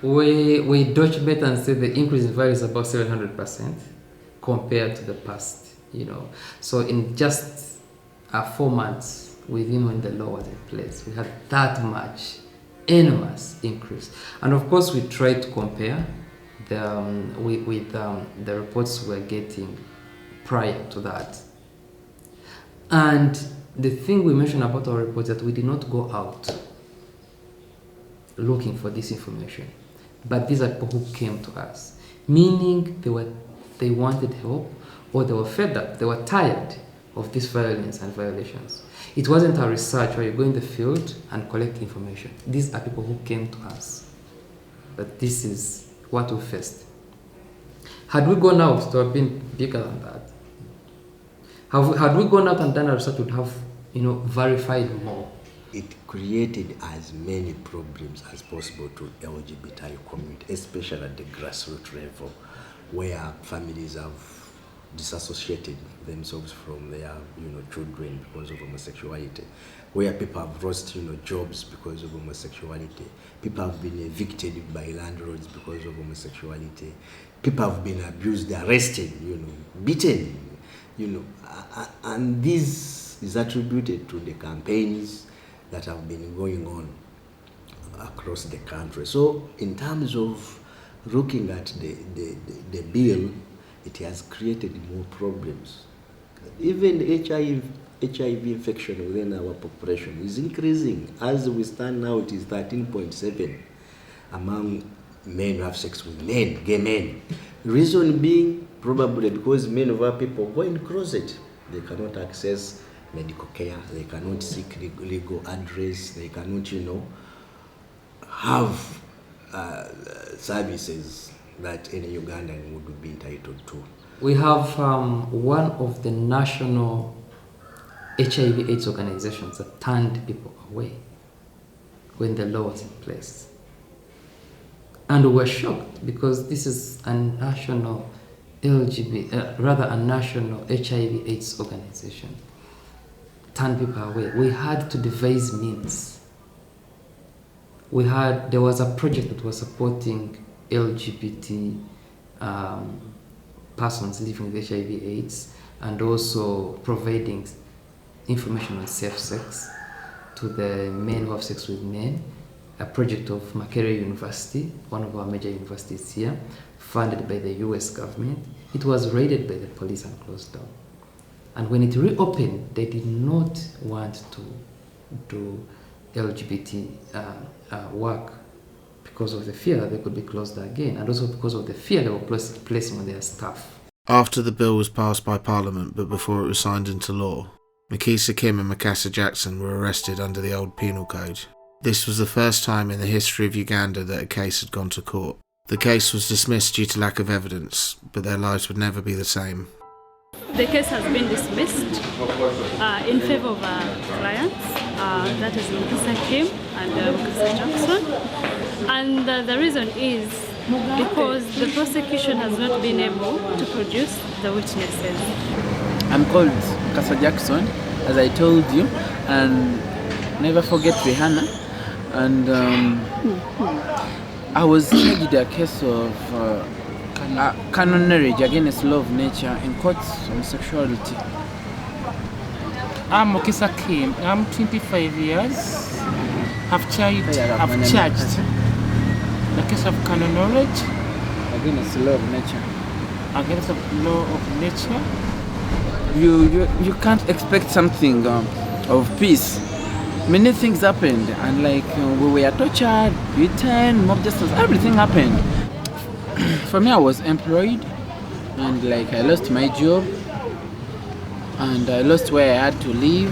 We document and say the increase in violence is about 700% compared to the past, So in just 4 months within when the law was in place, we had that much enormous increase. And of course, we tried to compare with the reports we were getting prior to that. And the thing we mentioned about our report is that we did not go out looking for this information, but these are people who came to us, meaning they wanted help, or they were fed up, they were tired of this violence and violations. It wasn't a research where you go in the field and collect information. These are people who came to us, but this is what we faced. Had we gone out to have been bigger than that, had we gone out and done our research, we would have verified more. It created as many problems as possible to LGBTI community, especially at the grassroots level, where families have disassociated themselves from their children because of homosexuality, where people have lost jobs because of homosexuality, people have been evicted by landlords because of homosexuality, people have been abused, arrested, beaten, and this is attributed to the campaigns that have been going on across the country. So in terms of looking at the bill, it has created more problems Even HIV infection within our population is increasing. As we stand now, it is 13.7 among men who have sex with men, gay men. Reason being probably because many of our people go in the closet. They cannot access medical care, they cannot seek legal address, they cannot, have services that any Ugandan would be entitled to. We have one of the national HIV/AIDS organizations that turned people away when the law was in place. And we were shocked because this is a national a national HIV/AIDS organization. Turned people away. We had to devise means. There was a project that was supporting LGBT persons living with HIV/AIDS and also providing information on safe sex to the men who have sex with men. A project of Makerere University, one of our major universities here, funded by the US government. It was raided by the police and closed down. And when it reopened, they did not want to do LGBT work because of the fear that they could be closed again, and also because of the fear they were placing on their staff. After the bill was passed by Parliament, but before it was signed into law, Makisa Kim and Makasa Jackson were arrested under the old penal code. This was the first time in the history of Uganda that a case had gone to court. The case was dismissed due to lack of evidence, but their lives would never be the same. The case has been dismissed in favor of our clients, that is Makisa Kim and Makasa Jackson. And the reason is because the prosecution has not been able to produce the witnesses. I'm called Makasa Jackson, as I told you, and never forget Rihanna. And I was charged a case of canon marriage against law of nature in courts homosexuality. I'm Makisa Kim. I'm 25 years. I've charged the case of canon marriage against law of nature. Against the law of nature. You can't expect something of peace. Many things happened, and we were tortured, beaten, mob justice, everything happened. For me, I was employed, and I lost my job, and I lost where I had to live,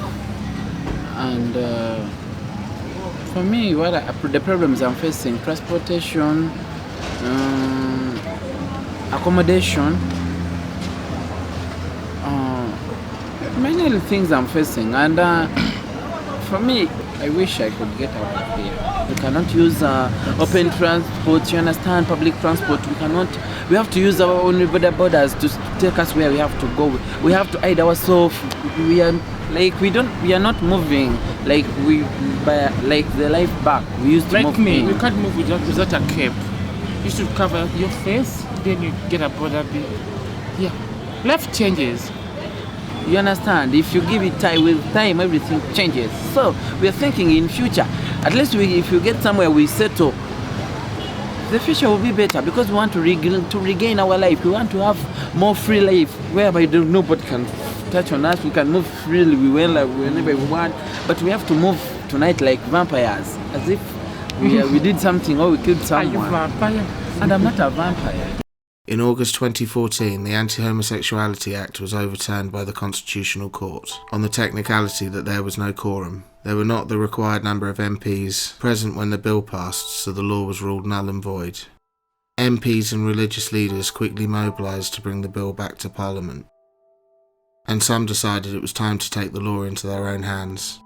and for me, the problems I'm facing: transportation, accommodation, many things I'm facing, and for me, I wish I could get out of here. We cannot use open transport, you understand, public transport. We have to use our own borders to take us where we have to go. We have to hide ourselves. We are not moving the life back. We used to move in. We can't move without a cape. You should cover your face, then you get a border. Yeah, life changes. You understand? If you give it time, with time, everything changes. So we are thinking in future, at least if you get somewhere we settle, the future will be better because we want to regain our life. We want to have more free life, whereby nobody can touch on us. We can move freely, whenever we want. But we have to move tonight like vampires, as if we did something or we killed someone. Are you a vampire? And I'm not a vampire. In August 2014, the Anti-Homosexuality Act was overturned by the Constitutional Court on the technicality that there was no quorum. There were not the required number of MPs present when the bill passed, so the law was ruled null and void. MPs and religious leaders quickly mobilised to bring the bill back to Parliament, and some decided it was time to take the law into their own hands.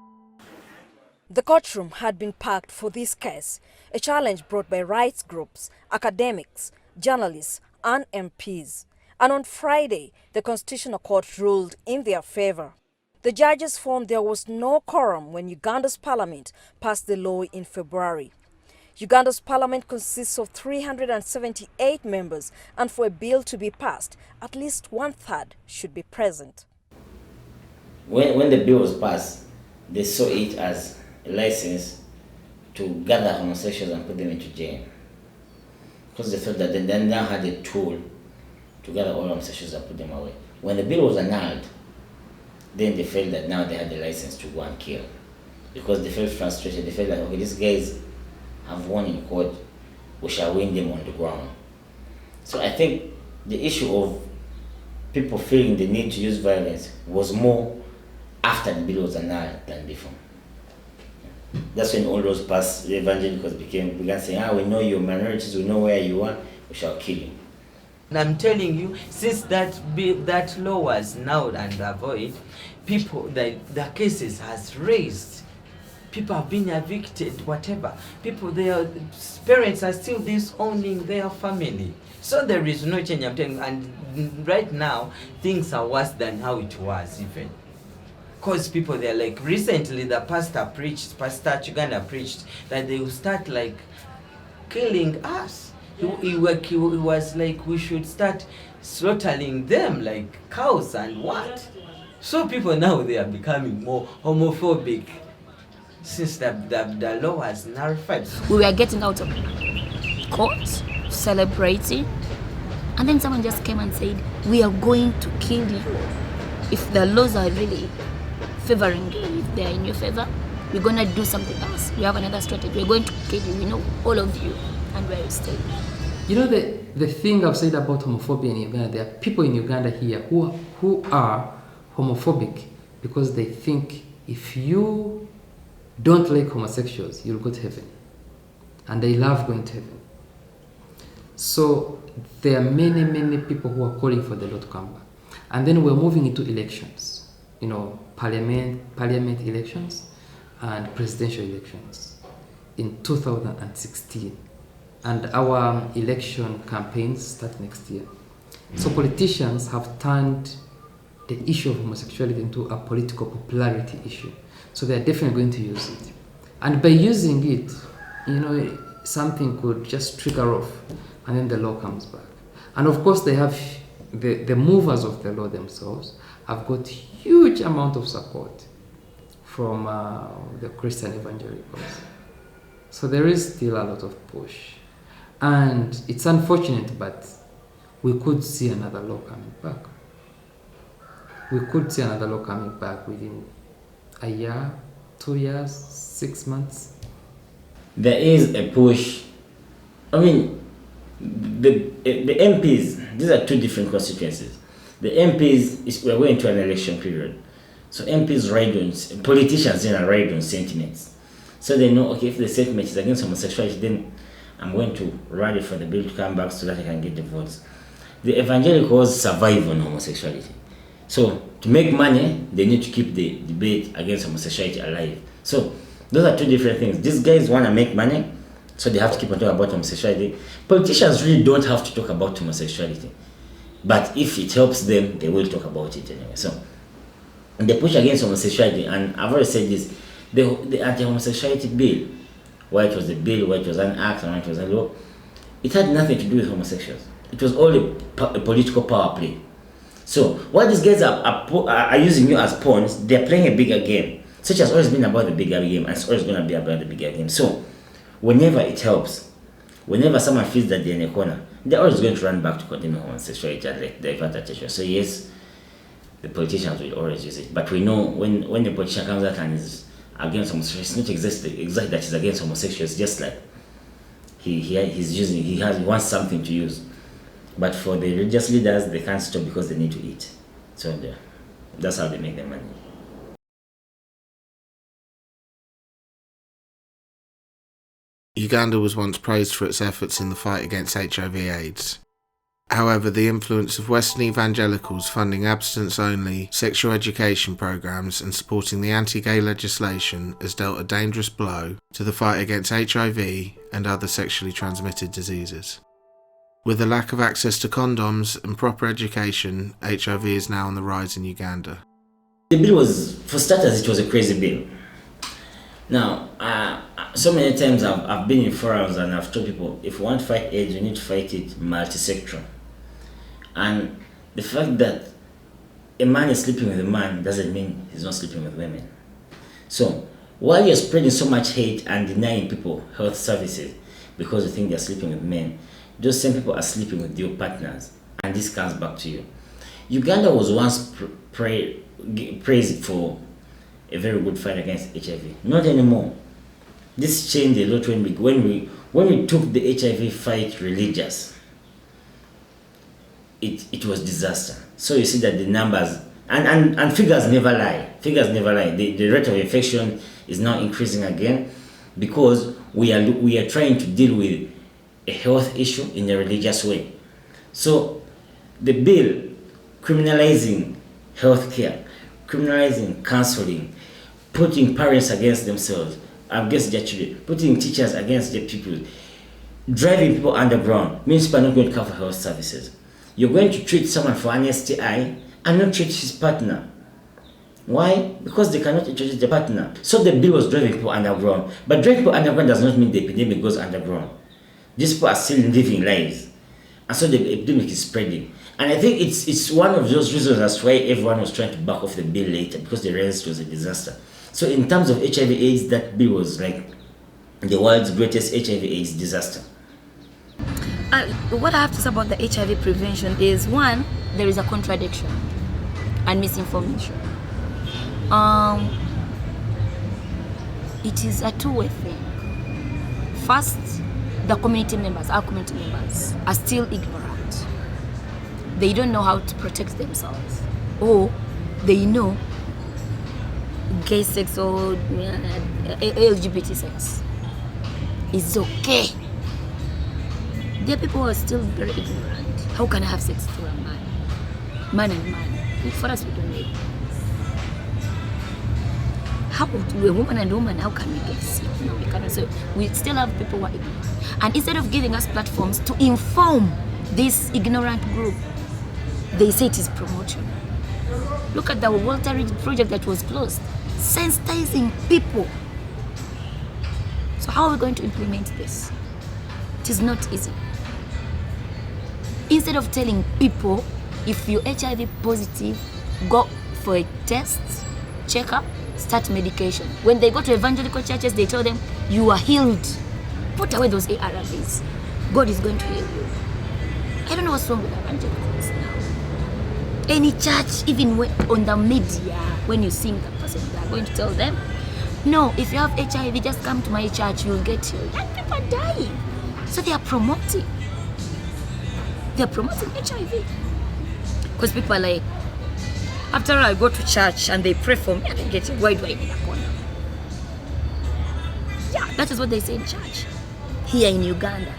The courtroom had been packed for this case, a challenge brought by rights groups, academics, journalists, and MPs. And on Friday, the Constitutional Court ruled in their favor. The judges found there was no quorum when Uganda's parliament passed the law in February. Uganda's parliament consists of 378 members, and for a bill to be passed, at least 1/3 should be present. When the bill was passed, they saw it as a license to gather homosexuals and put them into jail. Because they thought that they now had a tool to gather all homosexuals and put them away. When the bill was annulled, then they felt that now they had the license to go and kill. Because they felt frustrated, they felt like, okay, these guys have won in court, we shall win them on the ground. So I think the issue of people feeling the need to use violence was more after the bill was annulled than before. That's when all those past evangelicals began saying, we know you're minorities, we know where you are, we shall kill you. And I'm telling you, since that law was nulled and avoided, people, the cases has raised. People have been evicted, whatever. People, their parents are still disowning their family. So there is no change, I'm telling you. And right now, things are worse than how it was even. Because people, they're like, recently the Pastor Uganda preached that they will start like killing us. He was like, we should start slaughtering them like cows and what? So people now, they are becoming more homophobic since the law has nullified. We were getting out of court, celebrating, and then someone just came and said, we are going to kill you. If the laws are really favoring you, if they are in your favor, we're going to do something else. We have another strategy. We're going to kill you. We know all of you and where you stay. You know, the thing I've said about homophobia in Uganda, there are people in Uganda here who are homophobic because they think if you don't like homosexuals, you'll go to heaven. And they love going to heaven. So there are many, many people who are calling for the law to come back. And then we're moving into elections, you know, parliament elections and presidential elections in 2016. And our election campaigns start next year. So politicians have turned the issue of homosexuality into a political popularity issue. So they're definitely going to use it. And by using it, you know, something could just trigger off and then the law comes back. And of course they have, the movers of the law themselves have got huge amount of support from the Christian Evangelicals. So there is still a lot of push. And it's unfortunate, but we could see another law coming back. We could see another law coming back within a year, 2 years, 6 months. There is a push. I mean, the MPs, these are two different constituencies. The MPs, we're going to an election period. So MPs ride on, politicians ride on sentiments. So they know, okay, if the sentiment is against homosexuality, then I'm going to rally for the bill to come back so that I can get the votes. The evangelicals survive on homosexuality. So to make money, they need to keep the debate against homosexuality alive. So those are two different things. These guys want to make money, so they have to keep on talking about homosexuality. Politicians really don't have to talk about homosexuality. But if it helps them, they will talk about it anyway. So they push against homosexuality, and I've already said this, the anti-homosexuality bill, why it was a bill, why it was an act, and why it was a law, it had nothing to do with homosexuals. It was all a political power play. So while these guys are using you as pawns, they're playing a bigger game. Such has always been about the bigger game, and it's always going to be about the bigger game. So whenever it helps, whenever someone feels that they're in a corner, they're always going to run back to continue homosexuality and like divert attention. So yes, the politicians will always use it. But we know when the politician comes out and is against homosexuality, it's not exactly that he's against homosexuals, it's just like he wants something to use. But for the religious leaders, they can't stop because they need to eat. So that's how they make their money. Uganda was once praised for its efforts in the fight against HIV/AIDS. However, the influence of Western Evangelicals funding abstinence-only sexual education programs and supporting the anti-gay legislation has dealt a dangerous blow to the fight against HIV and other sexually transmitted diseases. With the lack of access to condoms and proper education, HIV is now on the rise in Uganda. The bill was, for starters, it was a crazy bill. Now, so many times I've been in forums and I've told people, if we want to fight AIDS, we need to fight it multi-sectoral. And the fact that a man is sleeping with a man doesn't mean he's not sleeping with women. So, while you're spreading so much hate and denying people health services because you think they're sleeping with men, those same people are sleeping with your partners, and this comes back to you. Uganda was once praised for a very good fight against HIV. Not anymore. This changed a lot when we took the HIV fight religious. It was disaster. So you see that the numbers and figures never lie. Figures never lie. The rate of infection is now increasing again because we are trying to deal with a health issue in a religious way. So the bill criminalizing healthcare, criminalizing counseling, putting parents against themselves, against their children, putting teachers against their pupils, driving people underground means people are not going to cover health services. You're going to treat someone for an STI and not treat his partner. Why? Because they cannot introduce their partner. So the bill was driving people underground. But driving people underground does not mean the epidemic goes underground. These people are still living lives. And so the epidemic is spreading. And I think it's one of those reasons that's why everyone was trying to back off the bill later, because they realized it was a disaster. So in terms of HIV/AIDS, that bill was like the world's greatest HIV/AIDS disaster. What I have to say about the HIV prevention is, one, there is a contradiction and misinformation. It is a two-way thing. First, our community members are still ignorant. They don't know how to protect themselves, or they know gay sex or LGBT sex is okay. There are people who are still very ignorant. How can I have sex to a man? Man and man. For us, we don't need. How to a woman and woman, how can we get sick? No, we cannot. So we still have people who are ignorant. And instead of giving us platforms to inform this ignorant group, they say it is promotion. Look at the Walter Ridge project that was closed, sensitizing people. So how are we going to implement this? It is not easy. Instead of telling people, if you're HIV positive, go for a test, checkup, start medication. When they go to evangelical churches, they tell them, you are healed. Put away those ARVs. God is going to heal you. I don't know what's wrong with evangelicals now. Any church, even on the media, when you sing that person, they are going to tell them, no, if you have HIV, just come to my church, you'll get healed. And people are dying. So they are promoting. They are promoting HIV. Because people are like, after I go to church and they pray for me and I get it, why do I need a condom? Yeah, that is what they say in church. Here in Uganda.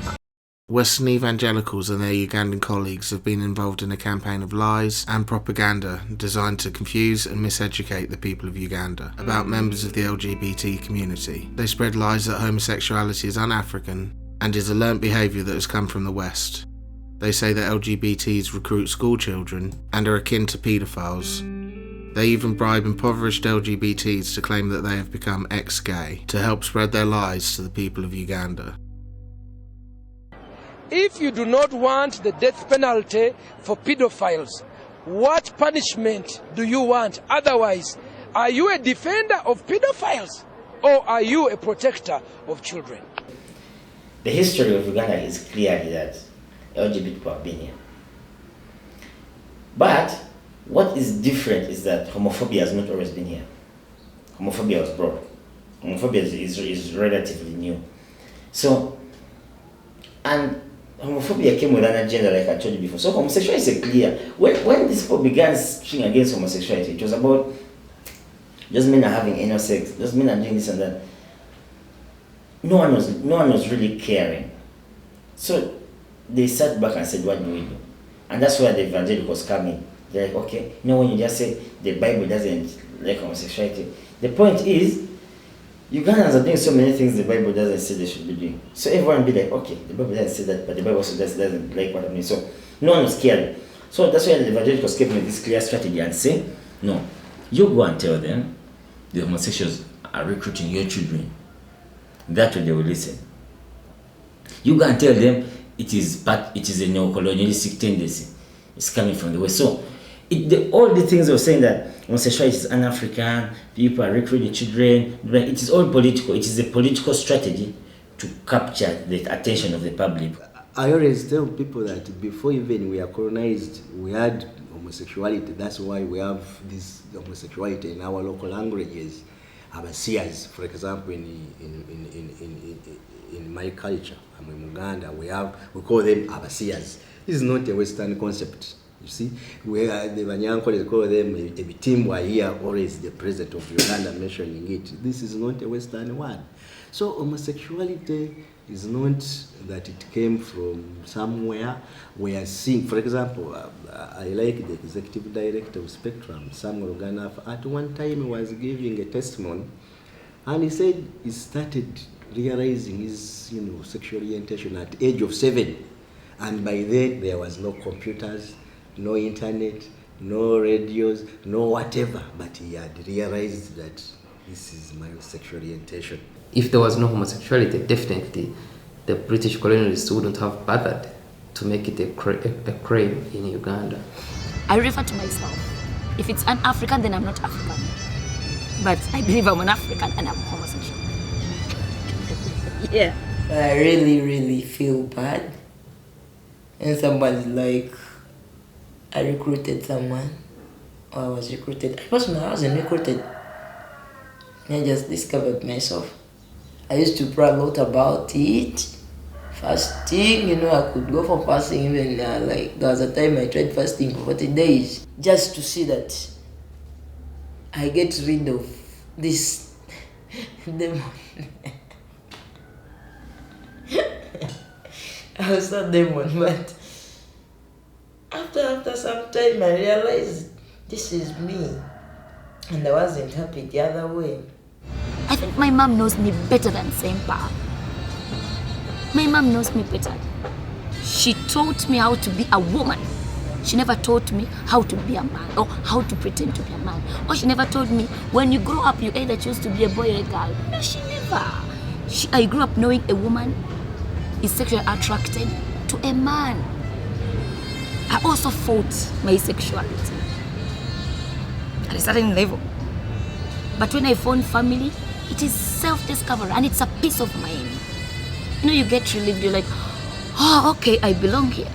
Western Evangelicals and their Ugandan colleagues have been involved in a campaign of lies and propaganda designed to confuse and miseducate the people of Uganda about members of the LGBT community. They spread lies that homosexuality is un-African and is a learnt behaviour that has come from the West. They say that LGBTs recruit school children and are akin to paedophiles. They even bribe impoverished LGBTs to claim that they have become ex-gay to help spread their lies to the people of Uganda. If you do not want the death penalty for pedophiles, what punishment do you want? Otherwise, are you a defender of pedophiles or are you a protector of children? The history of Uganda is clearly that LGBT people have been here. But what is different is that homophobia has not always been here. Homophobia was brought. Homophobia is relatively new. So, and homophobia came with an agenda, like I told you before. So homosexuality is clear. When these people began speaking against homosexuality, it was about just men are having anal sex, just men are doing this and that. No one was really caring. So they sat back and said, what do we do? And that's where the evangelicals come in. They're like, okay, when you just say the Bible doesn't like homosexuality, the point is, Ugandans are doing so many things the Bible doesn't say they should be doing. So everyone will be like, okay, the Bible doesn't say that, but the Bible also doesn't like what I mean. So no one was caring. So that's why the evangelicals came with this clear strategy and say, no, you go and tell them the homosexuals are recruiting your children. That way they will listen. You go and tell them it is a neo-colonialistic tendency. It's coming from the West. So all the things they were saying that homosexuality is un-African, people are recruiting children, it is all political. It is a political strategy to capture the attention of the public. I always tell people that before even we are colonized, we had homosexuality. That's why we have this homosexuality in our local languages. Abasias, for example, in my culture, I'm in Uganda, we call them Abasias. This is not a Western concept. You see, where the Banyankole call them Ebitimbwa, here always the president of Uganda mentioning it. This is not a Western word. So homosexuality is not that it came from somewhere. We are seeing, for example, I like the executive director of Spectrum, Samuel Uganda. At one time he was giving a testimony, and he said he started realizing his sexual orientation at the age of 7. And by then there was no computers, no internet, no radios, no whatever. But he had realized that this is my sexual orientation. If there was no homosexuality, definitely the British colonialists wouldn't have bothered to make it a crime in Uganda. I refer to myself. If it's an African, then I'm not African. But I believe I'm an African and I'm homosexual. Yeah. I really, really feel bad. And somebody's like, I recruited someone, or I was recruited. Personally, I wasn't recruited. I just discovered myself. I used to pray a lot about it. Fasting, I could go for fasting even like there was a time I tried fasting for 40 days just to see that I get rid of this demon. I was a demon, but after some time I realized this is me, and I wasn't happy the other way. I think my mom knows me better than Sempa. My mom knows me better. She taught me how to be a woman. She never taught me how to be a man or how to pretend to be a man. Or she never told me when you grow up you either choose to be a boy or a girl. No, she never. I grew up knowing a woman is sexually attracted to a man. I also fought my sexuality at a certain level. But when I found family, it is self-discovery and it's a peace of mind. You get relieved, you're like, oh, okay, I belong here.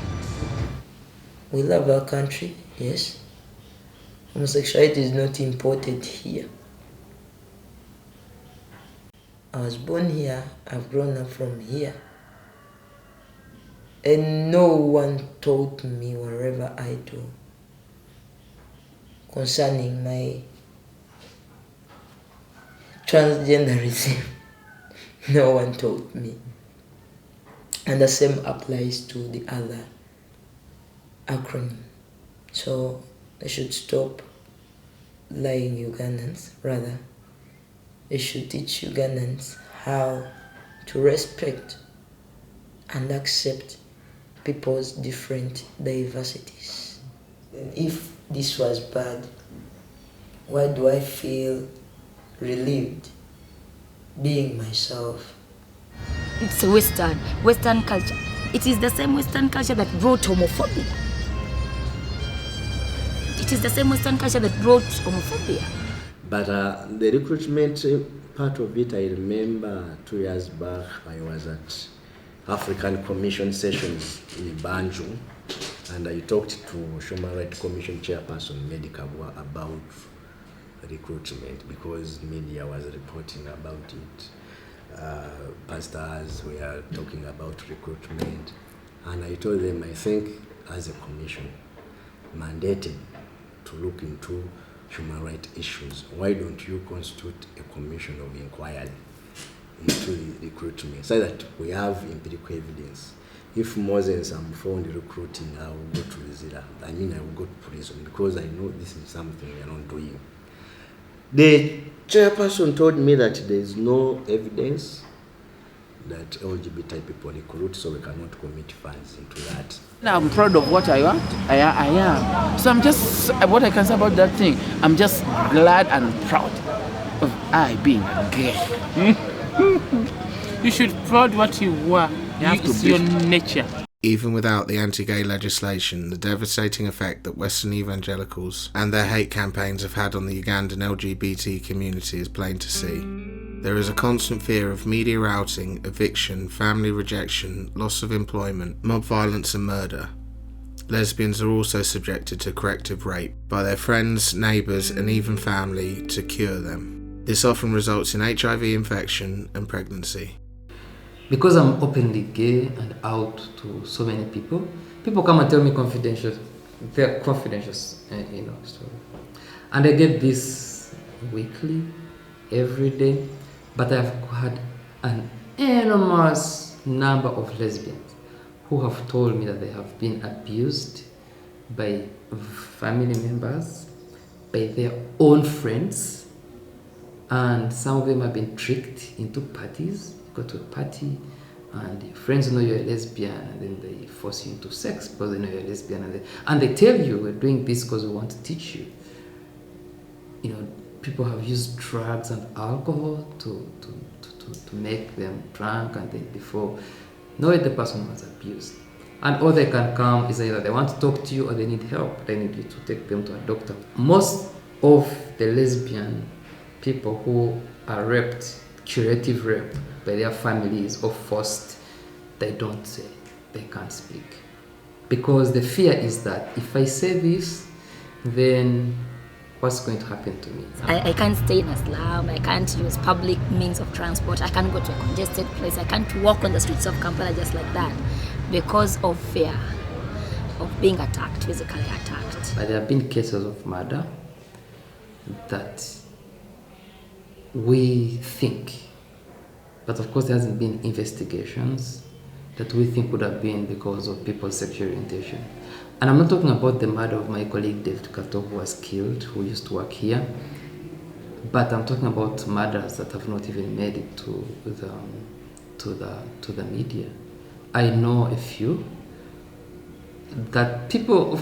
We love our country, yes. Homosexuality is not imported here. I was born here, I've grown up from here. And no one taught me whatever I do concerning my transgenderism. No one taught me. And the same applies to the other acronym. So they should stop lying Ugandans, rather. They should teach Ugandans how to respect and accept people's different diversities. And if this was bad, why do I feel relieved being myself? It's a Western culture. It is the same Western culture that brought homophobia. It is the same Western culture that brought homophobia. But the recruitment part of it, I remember 2 years back, I was at African Commission sessions in Banjul, and I talked to Human Rights Commission Chairperson Medikabwa about recruitment because media was reporting about it. Pastors were talking about recruitment, and I told them I think as a commission mandated to look into human rights issues, why don't you constitute a commission of inquiry into the recruitment so that we have empirical evidence. If Moses I'm found recruiting, I will go to Zira. I will go to prison because I know this is something we are not doing. The chairperson told me that there is no evidence that LGBT people recruit, so we cannot commit funds into that. I'm proud of what I want. I am. So I'm just, what I can say about that thing, I'm just glad and proud of I being gay. You should be proud what you were. It's your nature. Even without the anti-gay legislation, the devastating effect that Western evangelicals and their hate campaigns have had on the Ugandan LGBT community is plain to see. There is a constant fear of media outing, eviction, family rejection, loss of employment, mob violence and murder. Lesbians are also subjected to corrective rape by their friends, neighbours and even family to cure them. This often results in HIV infection and pregnancy. Because I'm openly gay and out to so many people, people come and tell me confidential, they're confidential, story. And I get this weekly, every day, but I've had an enormous number of lesbians who have told me that they have been abused by family members, by their own friends, and some of them have been tricked into parties. You go to a party and your friends know you're a lesbian, and then they force you into sex because they know you're a lesbian, and they tell you, we're doing this because we want to teach you. People have used drugs and alcohol to make them drunk, and then before knowing the person was abused. And all they can come is either they want to talk to you or they need help. They need you to take them to a doctor. Most of the lesbian people who are raped, curative rape by their families or forced, they don't say, they can't speak. Because the fear is that if I say this, then what's going to happen to me? I can't stay in a slum, I can't use public means of transport, I can't go to a congested place, I can't walk on the streets of Kampala just like that because of fear of being attacked, physically attacked. But there have been cases of murder that we think, but of course there hasn't been investigations, that we think would have been because of people's sexual orientation. And I'm not talking about the murder of my colleague David Kato, who was killed, who used to work here, but I'm talking about murders that have not even made it to the media. I know a few that people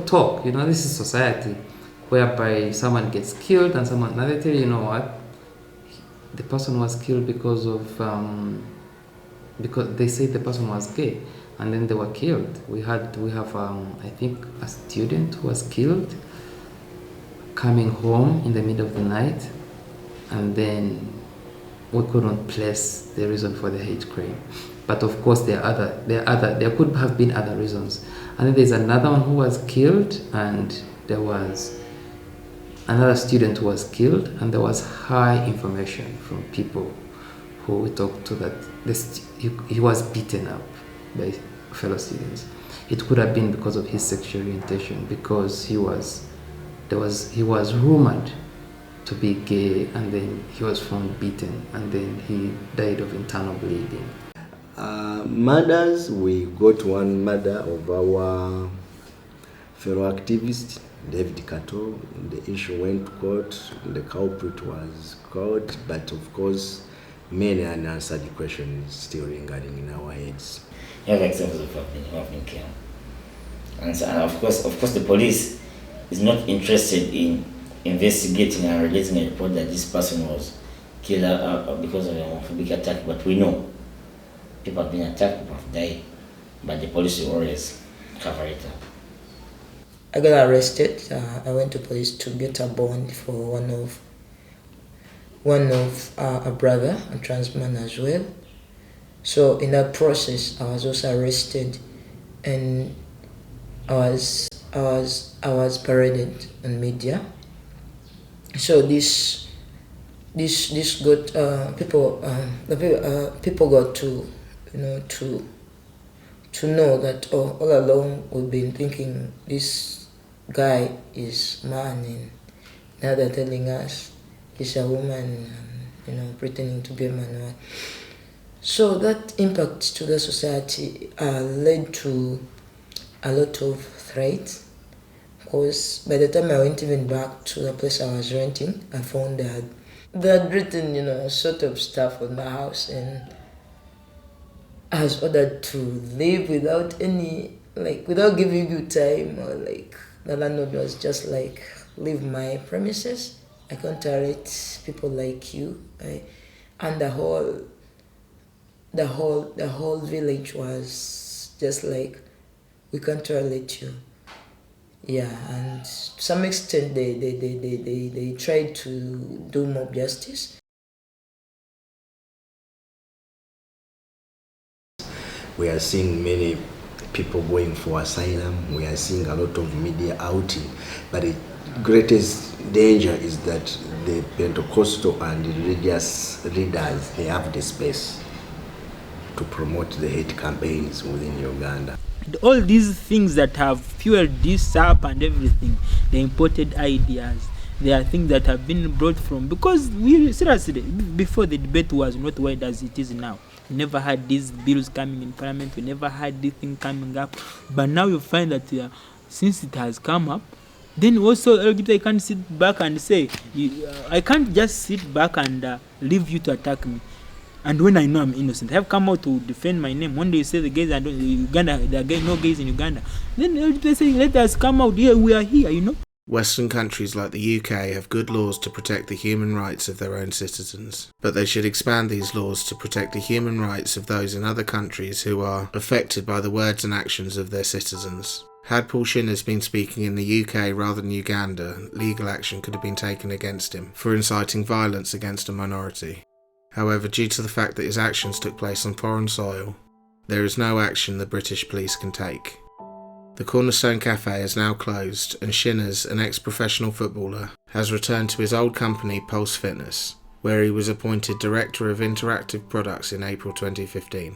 talk. This is society whereby someone gets killed and they tell you, what, the person was killed because they say the person was gay. And then they were killed. We have, I think, a student who was killed coming home in the middle of the night, and then we couldn't place the reason for the hate crime. But of course, there could have been other reasons. And then there's another one who was killed, and there was another student who was killed, and there was high information from people who we talked to that he was beaten up by fellow students. It could have been because of his sexual orientation, because he was rumored to be gay, and then he was found beaten, and then he died of internal bleeding. Murders, we got one murder of our fellow activist, David Kato. The issue went to court, the culprit was caught, but of course, many unanswered questions still lingering in our heads. You have examples of who have been killed. And so, of course, the police is not interested in investigating and releasing a report that this person was killed because of a homophobic attack. But we know people have been attacked, people have died, but the police will always cover it up. I got arrested. I went to police to get a bond for one of a brother, a trans man as well. So in that process, I was also arrested, and I was paraded on media. So this got people got to know that all along we've been thinking this guy is man, and now they're telling us he's a woman, pretending to be a man. So that impact to the society led to a lot of threats, because by the time I went even back to the place I was renting, I found that they had written, sort of stuff on my house, and I was ordered to leave without giving you time, or the landlord was just like, leave my premises, I can't tolerate people like you, and the whole village was just like, we can't tolerate you. Yeah, and to some extent they tried to do mob justice. We are seeing many people going for asylum. We are seeing a lot of media outing. But the greatest danger is that the Pentecostal and religious leaders, they have the space to promote the hate campaigns within Uganda. All these things that have fueled this up and everything, the imported ideas, they are things that have been brought from, because we seriously, before the debate was not wide as it is now. We never had these bills coming in parliament, we never had this thing coming up, but now you find that since it has come up, then also LGBT can't sit back and say, I can't just sit back and leave you to attack me. And when I know I'm innocent, I have come out to defend my name. One day you say the gays are Uganda, there are no gays in Uganda. Then LGBT saying, let us come out here, we are here, you know. Western countries like the UK have good laws to protect the human rights of their own citizens, but they should expand these laws to protect the human rights of those in other countries who are affected by the words and actions of their citizens. Had Paul Shinner's been speaking in the UK rather than Uganda, legal action could have been taken against him for inciting violence against a minority. However, due to the fact that his actions took place on foreign soil, there is no action the British police can take. The Cornerstone Cafe is now closed, and Shinner's, an ex-professional footballer, has returned to his old company Pulse Fitness, where he was appointed Director of Interactive Products in April 2015.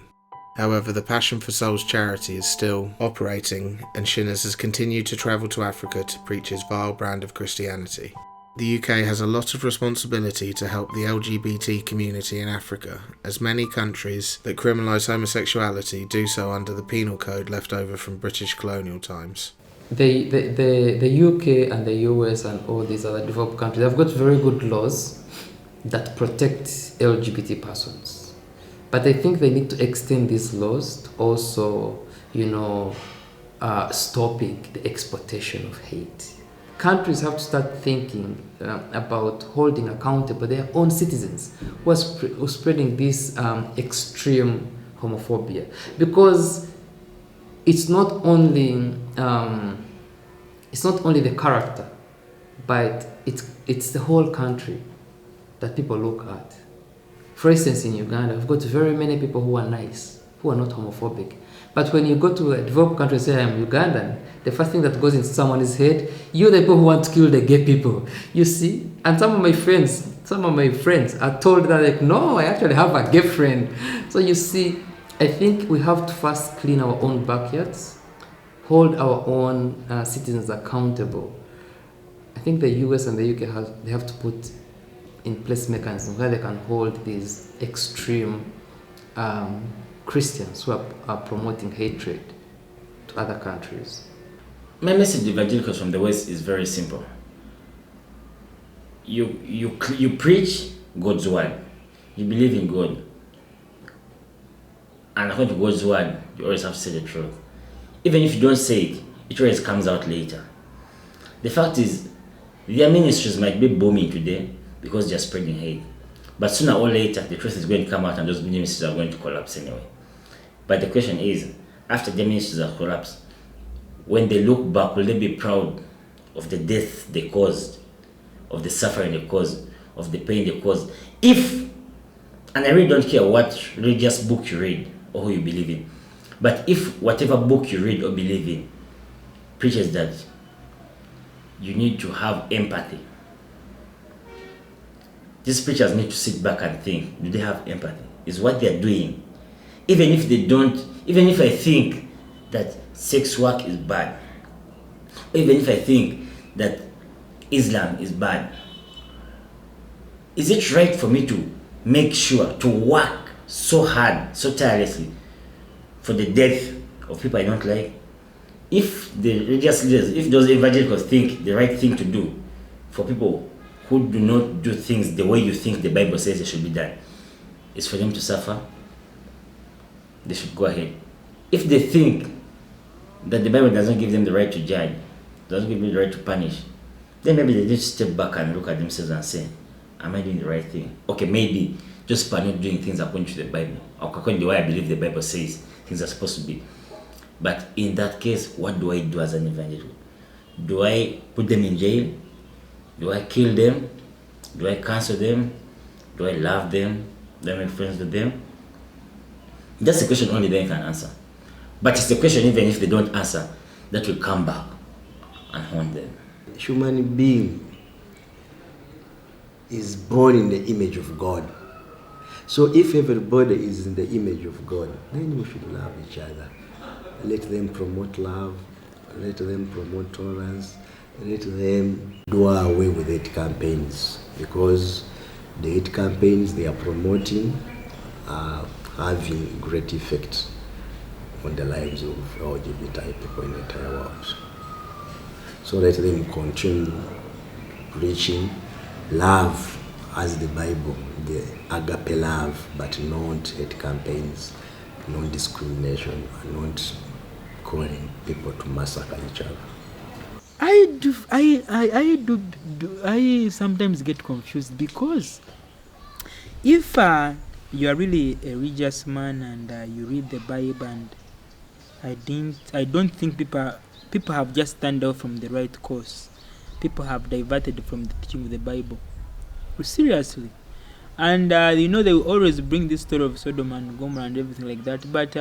However, the Passion for Souls charity is still operating, and Shinner's has continued to travel to Africa to preach his vile brand of Christianity. The UK has a lot of responsibility to help the LGBT community in Africa, as many countries that criminalise homosexuality do so under the penal code left over from British colonial times. The UK and the US and all these other developed countries have got very good laws that protect LGBT persons. But I think they need to extend these laws to also, stopping the exportation of hate. Countries have to start thinking about holding accountable their own citizens who are spreading this extreme homophobia, because it's not only the character, but it's the whole country that people look at. For instance, in Uganda, we've got very many people who are nice, who are not homophobic. But when you go to a developed country and say, I'm Ugandan, the first thing that goes into someone's head, you're the people who want to kill the gay people. You see? And some of my friends are told that, like, no, I actually have a gay friend. So you see, I think we have to first clean our own backyards, hold our own citizens accountable. I think the US and the UK they have to put in place mechanisms where they can hold these extreme Christians who are promoting hatred to other countries. My message to evangelicals from the West is very simple. You preach God's word. You believe in God. And according to God's word, you always have to say the truth. Even if you don't say it, it always comes out later. The fact is, their ministries might be booming today because they're spreading hate. But sooner or later, the truth is going to come out and those ministries are going to collapse anyway. But the question is, after the ministries have collapsed, when they look back, will they be proud of the death they caused, of the suffering they caused, of the pain they caused? And I really don't care what religious book you read or who you believe in, but if whatever book you read or believe in preaches that you need to have empathy, these preachers need to sit back and think, do they have empathy? Is what they're doing, even if they don't, even if I think that sex work is bad, even if I think that Islam is bad, is it right for me to make sure to work so hard, so tirelessly for the death of people I don't like? If the religious leaders, if those evangelicals think the right thing to do for people who do not do things the way you think the Bible says they should be done is for them to suffer, they should go ahead. If they think that the Bible doesn't give them the right to judge, doesn't give them the right to punish, then maybe they need to step back and look at themselves and say, am I doing the right thing? Okay, maybe just by not doing things according to the Bible, or according to the way I believe the Bible says things are supposed to be. But in that case, what do I do as an evangelical? Do I put them in jail? Do I kill them? Do I cancel them? Do I love them? Do I make friends with them? That's a question only they can answer. But it's a question even if they don't answer, that will come back and haunt them. Human being is born in the image of God. So if everybody is in the image of God, then we should love each other. Let them promote love, let them promote tolerance, let them do away with hate campaigns, because the hate campaigns they are promoting are having great effect on the lives of LGBT people in the entire world. So let them continue preaching love as the Bible, the agape love, but not hate campaigns, not discrimination, and not calling people to massacre each other. I sometimes get confused, because if you are really a religious man and you read the Bible, and I don't think people have just turned off from the right course. People have diverted from the teaching of the Bible. Seriously. And they will always bring this story of Sodom and Gomorrah and everything like that. But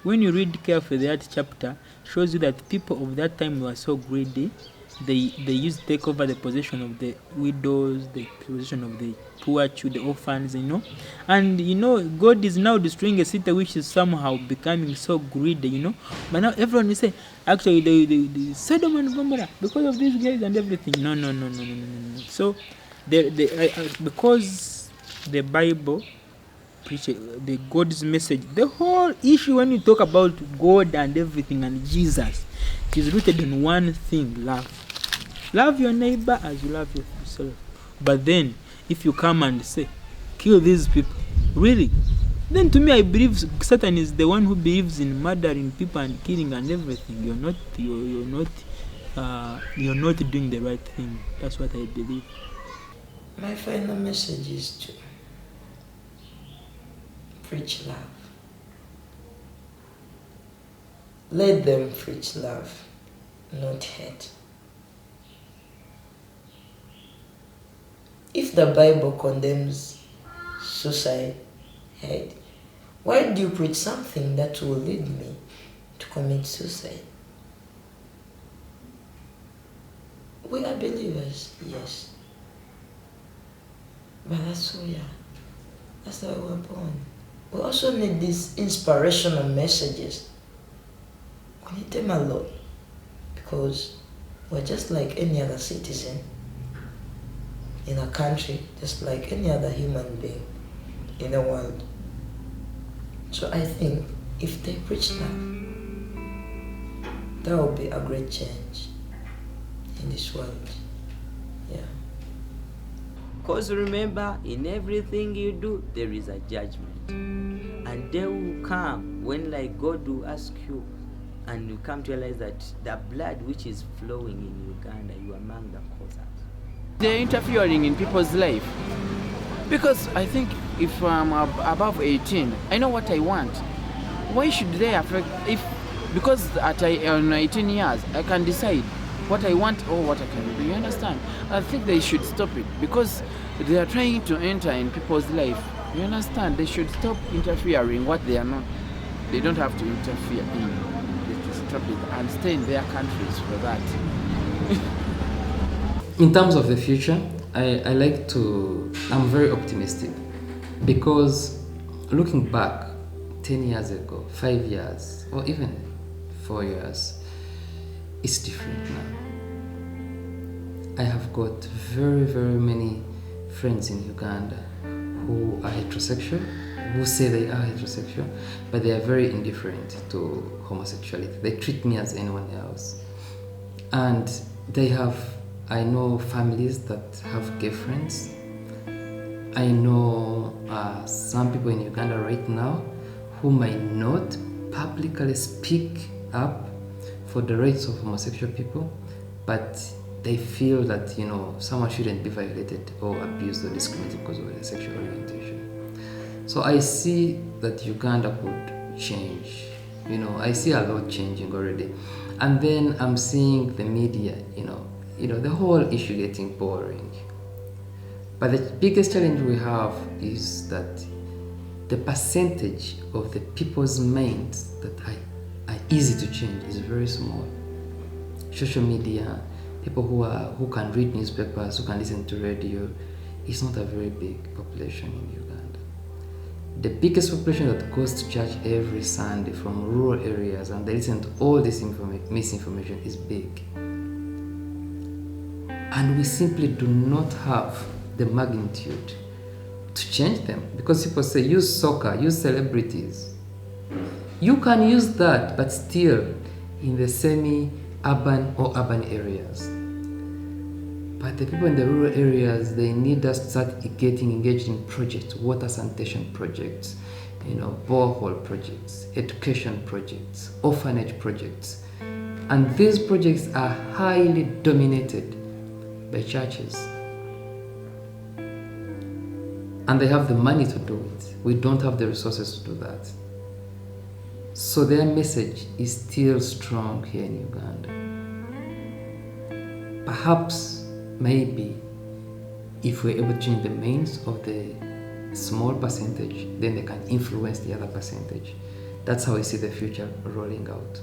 when you read carefully that chapter, shows you that people of that time were so greedy. They used to take over the possession of the widows, the possession of the poor, the orphans, And God is now destroying a city which is somehow becoming so greedy, But now everyone will say, actually, the Sodom and Gomorrah, because of these guys and everything. No. So, because the Bible preaches the God's message, the whole issue when you talk about God and everything and Jesus is rooted in one thing: love. Love your neighbor as you love yourself. But then, if you come and say, kill these people, really? Then to me, I believe Satan is the one who believes in murdering people and killing and everything. You're not doing the right thing. That's what I believe. My final message is to preach love. Let them preach love, not hate. If the Bible condemns suicide, hate, why do you preach something that will lead me to commit suicide? We are believers, yes. But that's who we are. That's how we were born. We also need these inspirational messages. We need them a lot, because we're just like any other citizen in a country, just like any other human being in the world. So I think if they preach love, there will be a great change in this world. Yeah. Because remember, in everything you do, there is a judgment. And they will come when God will ask you, and you come to realize that the blood which is flowing in Uganda, you are among the causes. They're interfering in people's life. Because I think if I'm above 18, I know what I want. Why should they affect? Because at 18 years, I can decide what I want or what I can do. You understand? I think they should stop it, because they are trying to enter in people's life. You understand? They should stop interfering what they are not. They don't have to interfere in. They should stop it and stay in their countries for that. In terms of the future, I'm very optimistic, because looking back 10 years ago, 5 years, or even 4 years, it's different now. I have got very, very many friends in Uganda who are heterosexual, who say they are heterosexual, but they are very indifferent to homosexuality. They treat me as anyone else. And I know families that have gay friends. I know some people in Uganda right now who might not publicly speak up for the rights of homosexual people, but they feel that someone shouldn't be violated or abused or discriminated because of their sexual orientation. So I see that Uganda could change. I see a lot changing already. And then I'm seeing the media, the whole issue getting boring. But the biggest challenge we have is that the percentage of the people's minds that are easy to change is very small. Social media, people who can read newspapers, who can listen to radio, is not a very big population in Uganda. The biggest population that goes to church every Sunday from rural areas and they listen to all this misinformation is big. And we simply do not have the magnitude to change them, because people say use soccer, use celebrities. You can use that, but still in the semi-urban or urban areas. But the people in the rural areas, they need us to start getting engaged in projects, water sanitation projects, borehole projects, education projects, orphanage projects. And these projects are highly dominated by churches. And they have the money to do it. We don't have the resources to do that. So their message is still strong here in Uganda. Perhaps, maybe, if we're able to change the minds of the small percentage, then they can influence the other percentage. That's how I see the future rolling out.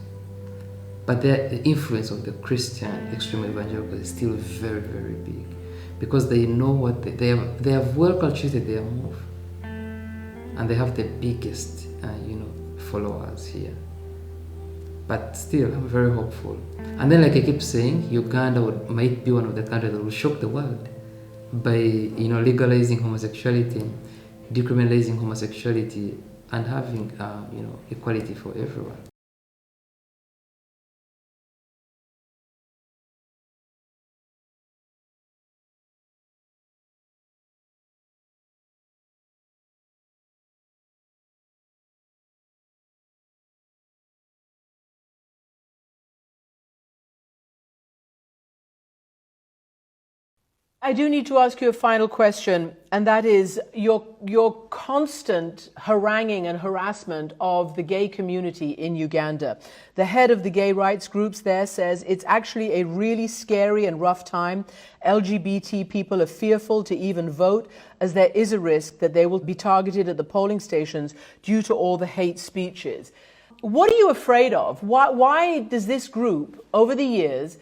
But the influence of the Christian extreme evangelicals is still very, very big, because they know what they have well cultivated their move, and they have the biggest followers here. But still, I'm very hopeful. And then, like I keep saying, Uganda might be one of the countries that will shock the world by legalizing homosexuality, decriminalizing homosexuality, and having equality for everyone. I do need to ask you a final question, and that is your constant haranguing and harassment of the gay community in Uganda. The head of the gay rights groups there says it's actually a really scary and rough time. LGBT people are fearful to even vote, as there is a risk that they will be targeted at the polling stations due to all the hate speeches. What are you afraid of? Why does this group, over the years,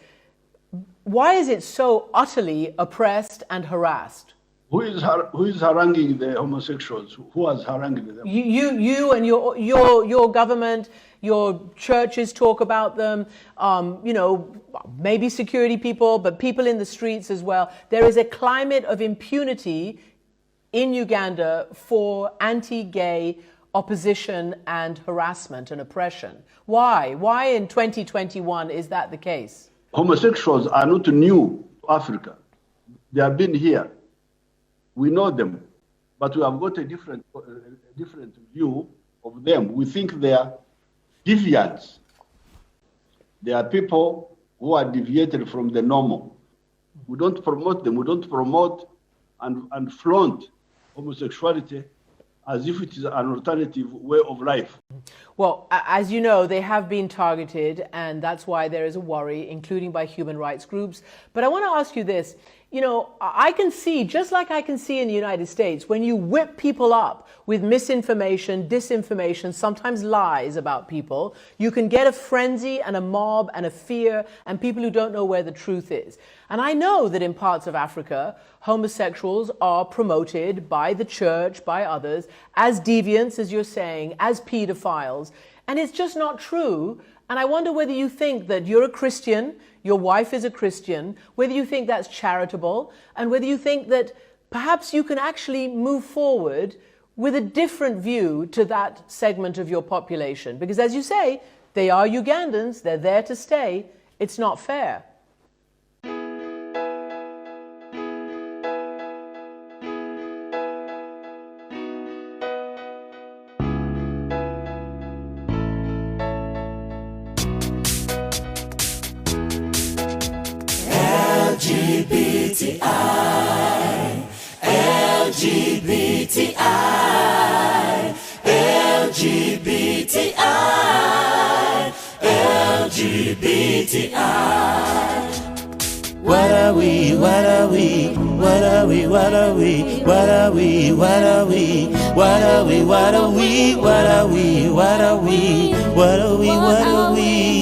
why is it so utterly oppressed and harassed? Who is haranguing the homosexuals? Who was haranguing them? You and your government, your churches talk about them. Maybe security people, but people in the streets as well. There is a climate of impunity in Uganda for anti-gay opposition and harassment and oppression. Why? Why in 2021 is that the case? Homosexuals are not new to Africa. They have been here. We know them, but we have got a different view of them. We think they are deviants. They are people who are deviated from the normal. We don't promote them. We don't promote and flaunt homosexuality as if it is an alternative way of life. Well, as you know, they have been targeted, and that's why there is a worry, including by human rights groups. But I want to ask you this. I can see, just like I can see in the United States, when you whip people up with misinformation, disinformation, sometimes lies about people, you can get a frenzy and a mob and a fear and people who don't know where the truth is. And I know that in parts of Africa, homosexuals are promoted by the church, by others, as deviants, as you're saying, as pedophiles. And it's just not true. And I wonder whether you think that you're a Christian, your wife is a Christian, whether you think that's charitable, and whether you think that perhaps you can actually move forward with a different view to that segment of your population. Because as you say, they are Ugandans, they're there to stay. It's not fair. LGBTI. What are we? What are we? What are we? What are we? What are we? What are we? What are we? What are we? What are we? What are we? What are we? What are we?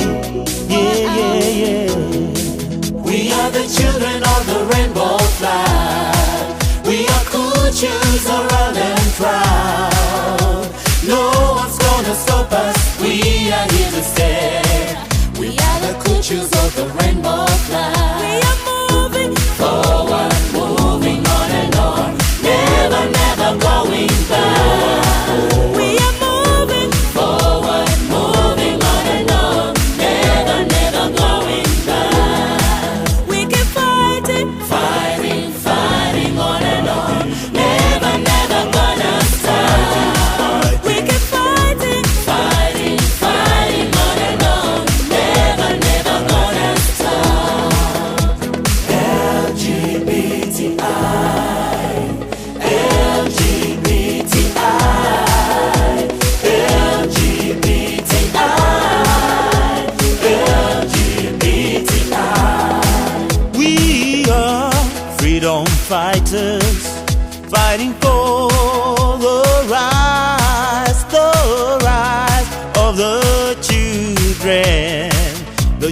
Yeah, yeah, yeah. We are the children of the rainbow flag. We are cool, choose around and proud. No one's gonna stop us. We are here to stay. We are the cool, choose of the rainbow flag. We are moving forward, moving on and on. Never, never going back. We are moving forward, moving on and on. Never, never going back. We keep fighting, fighting, fighting on and on. Never, never gonna stop. We keep fighting, fighting, fighting on and on. Never, never gonna stop. LGBTI, LGBTI, LGBTI. We are freedom fighters, fighting for the rise of the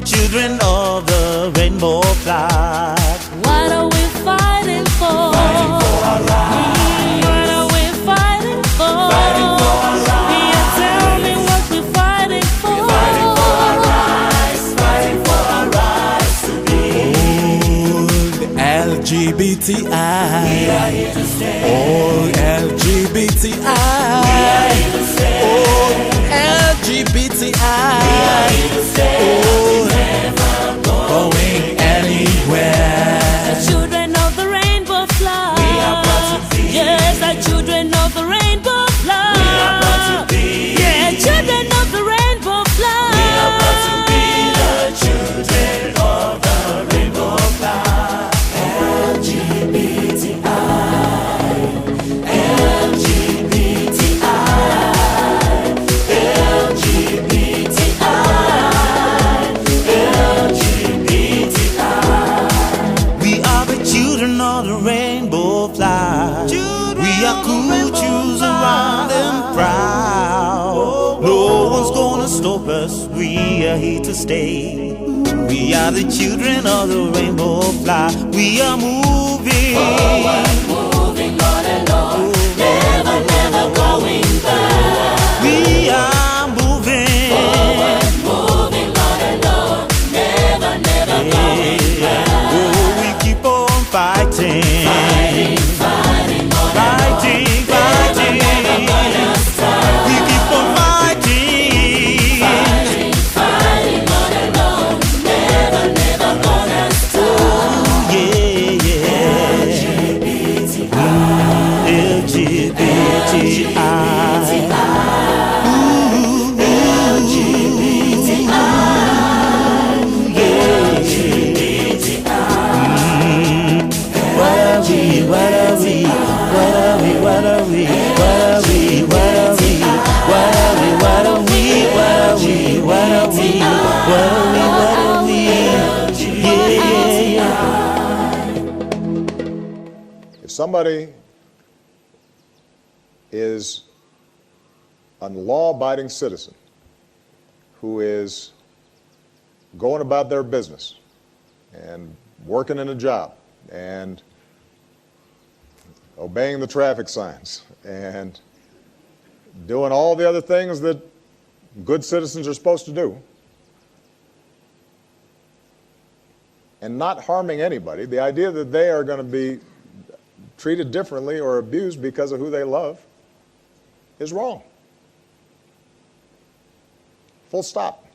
children of the rainbow flag. What are we fighting for? Fighting for our rights. What are we fighting for? Fighting for our rights. Yeah, tell me what we're fighting for. We're fighting for our rights. Fighting for our rights to be. All LGBTI. We are here to stay. All LGBTI. We are here to stay. All LGBTI. We are here to stay. Going anywhere. The children of the rainbow flag. We are proud to be. Yes, the children of the rainbow flag. We are proud to be. Yeah, children of the rainbow flag. We are proud to be the children of the rainbow flag. LGBTI, LGBTI, LGBTI, LGBTI. We are the children of the rainbow flag. We are cool, choose around and proud. No one's gonna stop us. We are here to stay. We are the children of the rainbow flag. We are moving forward, moving on and on. Never, never going back. We are moving forward, moving on and on. Never, never going back. Oh, we keep on fighting, fighting, fighting on fighting, fighting. Never, never gonna stop. We keep on fighting, fighting, fighting on and on. Never, never gonna stop. Oh, yeah, yeah. LGBTI, LGBTI. Ooh, LGBTI, LGBTI. What are we? What are we? What are we? What are we? What are we? What are we? What are we? What are we? What are we? What are we? What are we? What are we? Yeah, yeah, yeah. If somebody is a law-abiding citizen who is going about their business and working in a job and obeying the traffic signs and doing all the other things that good citizens are supposed to do and not harming anybody, the idea that they are going to be treated differently or abused because of who they love is wrong. Full stop.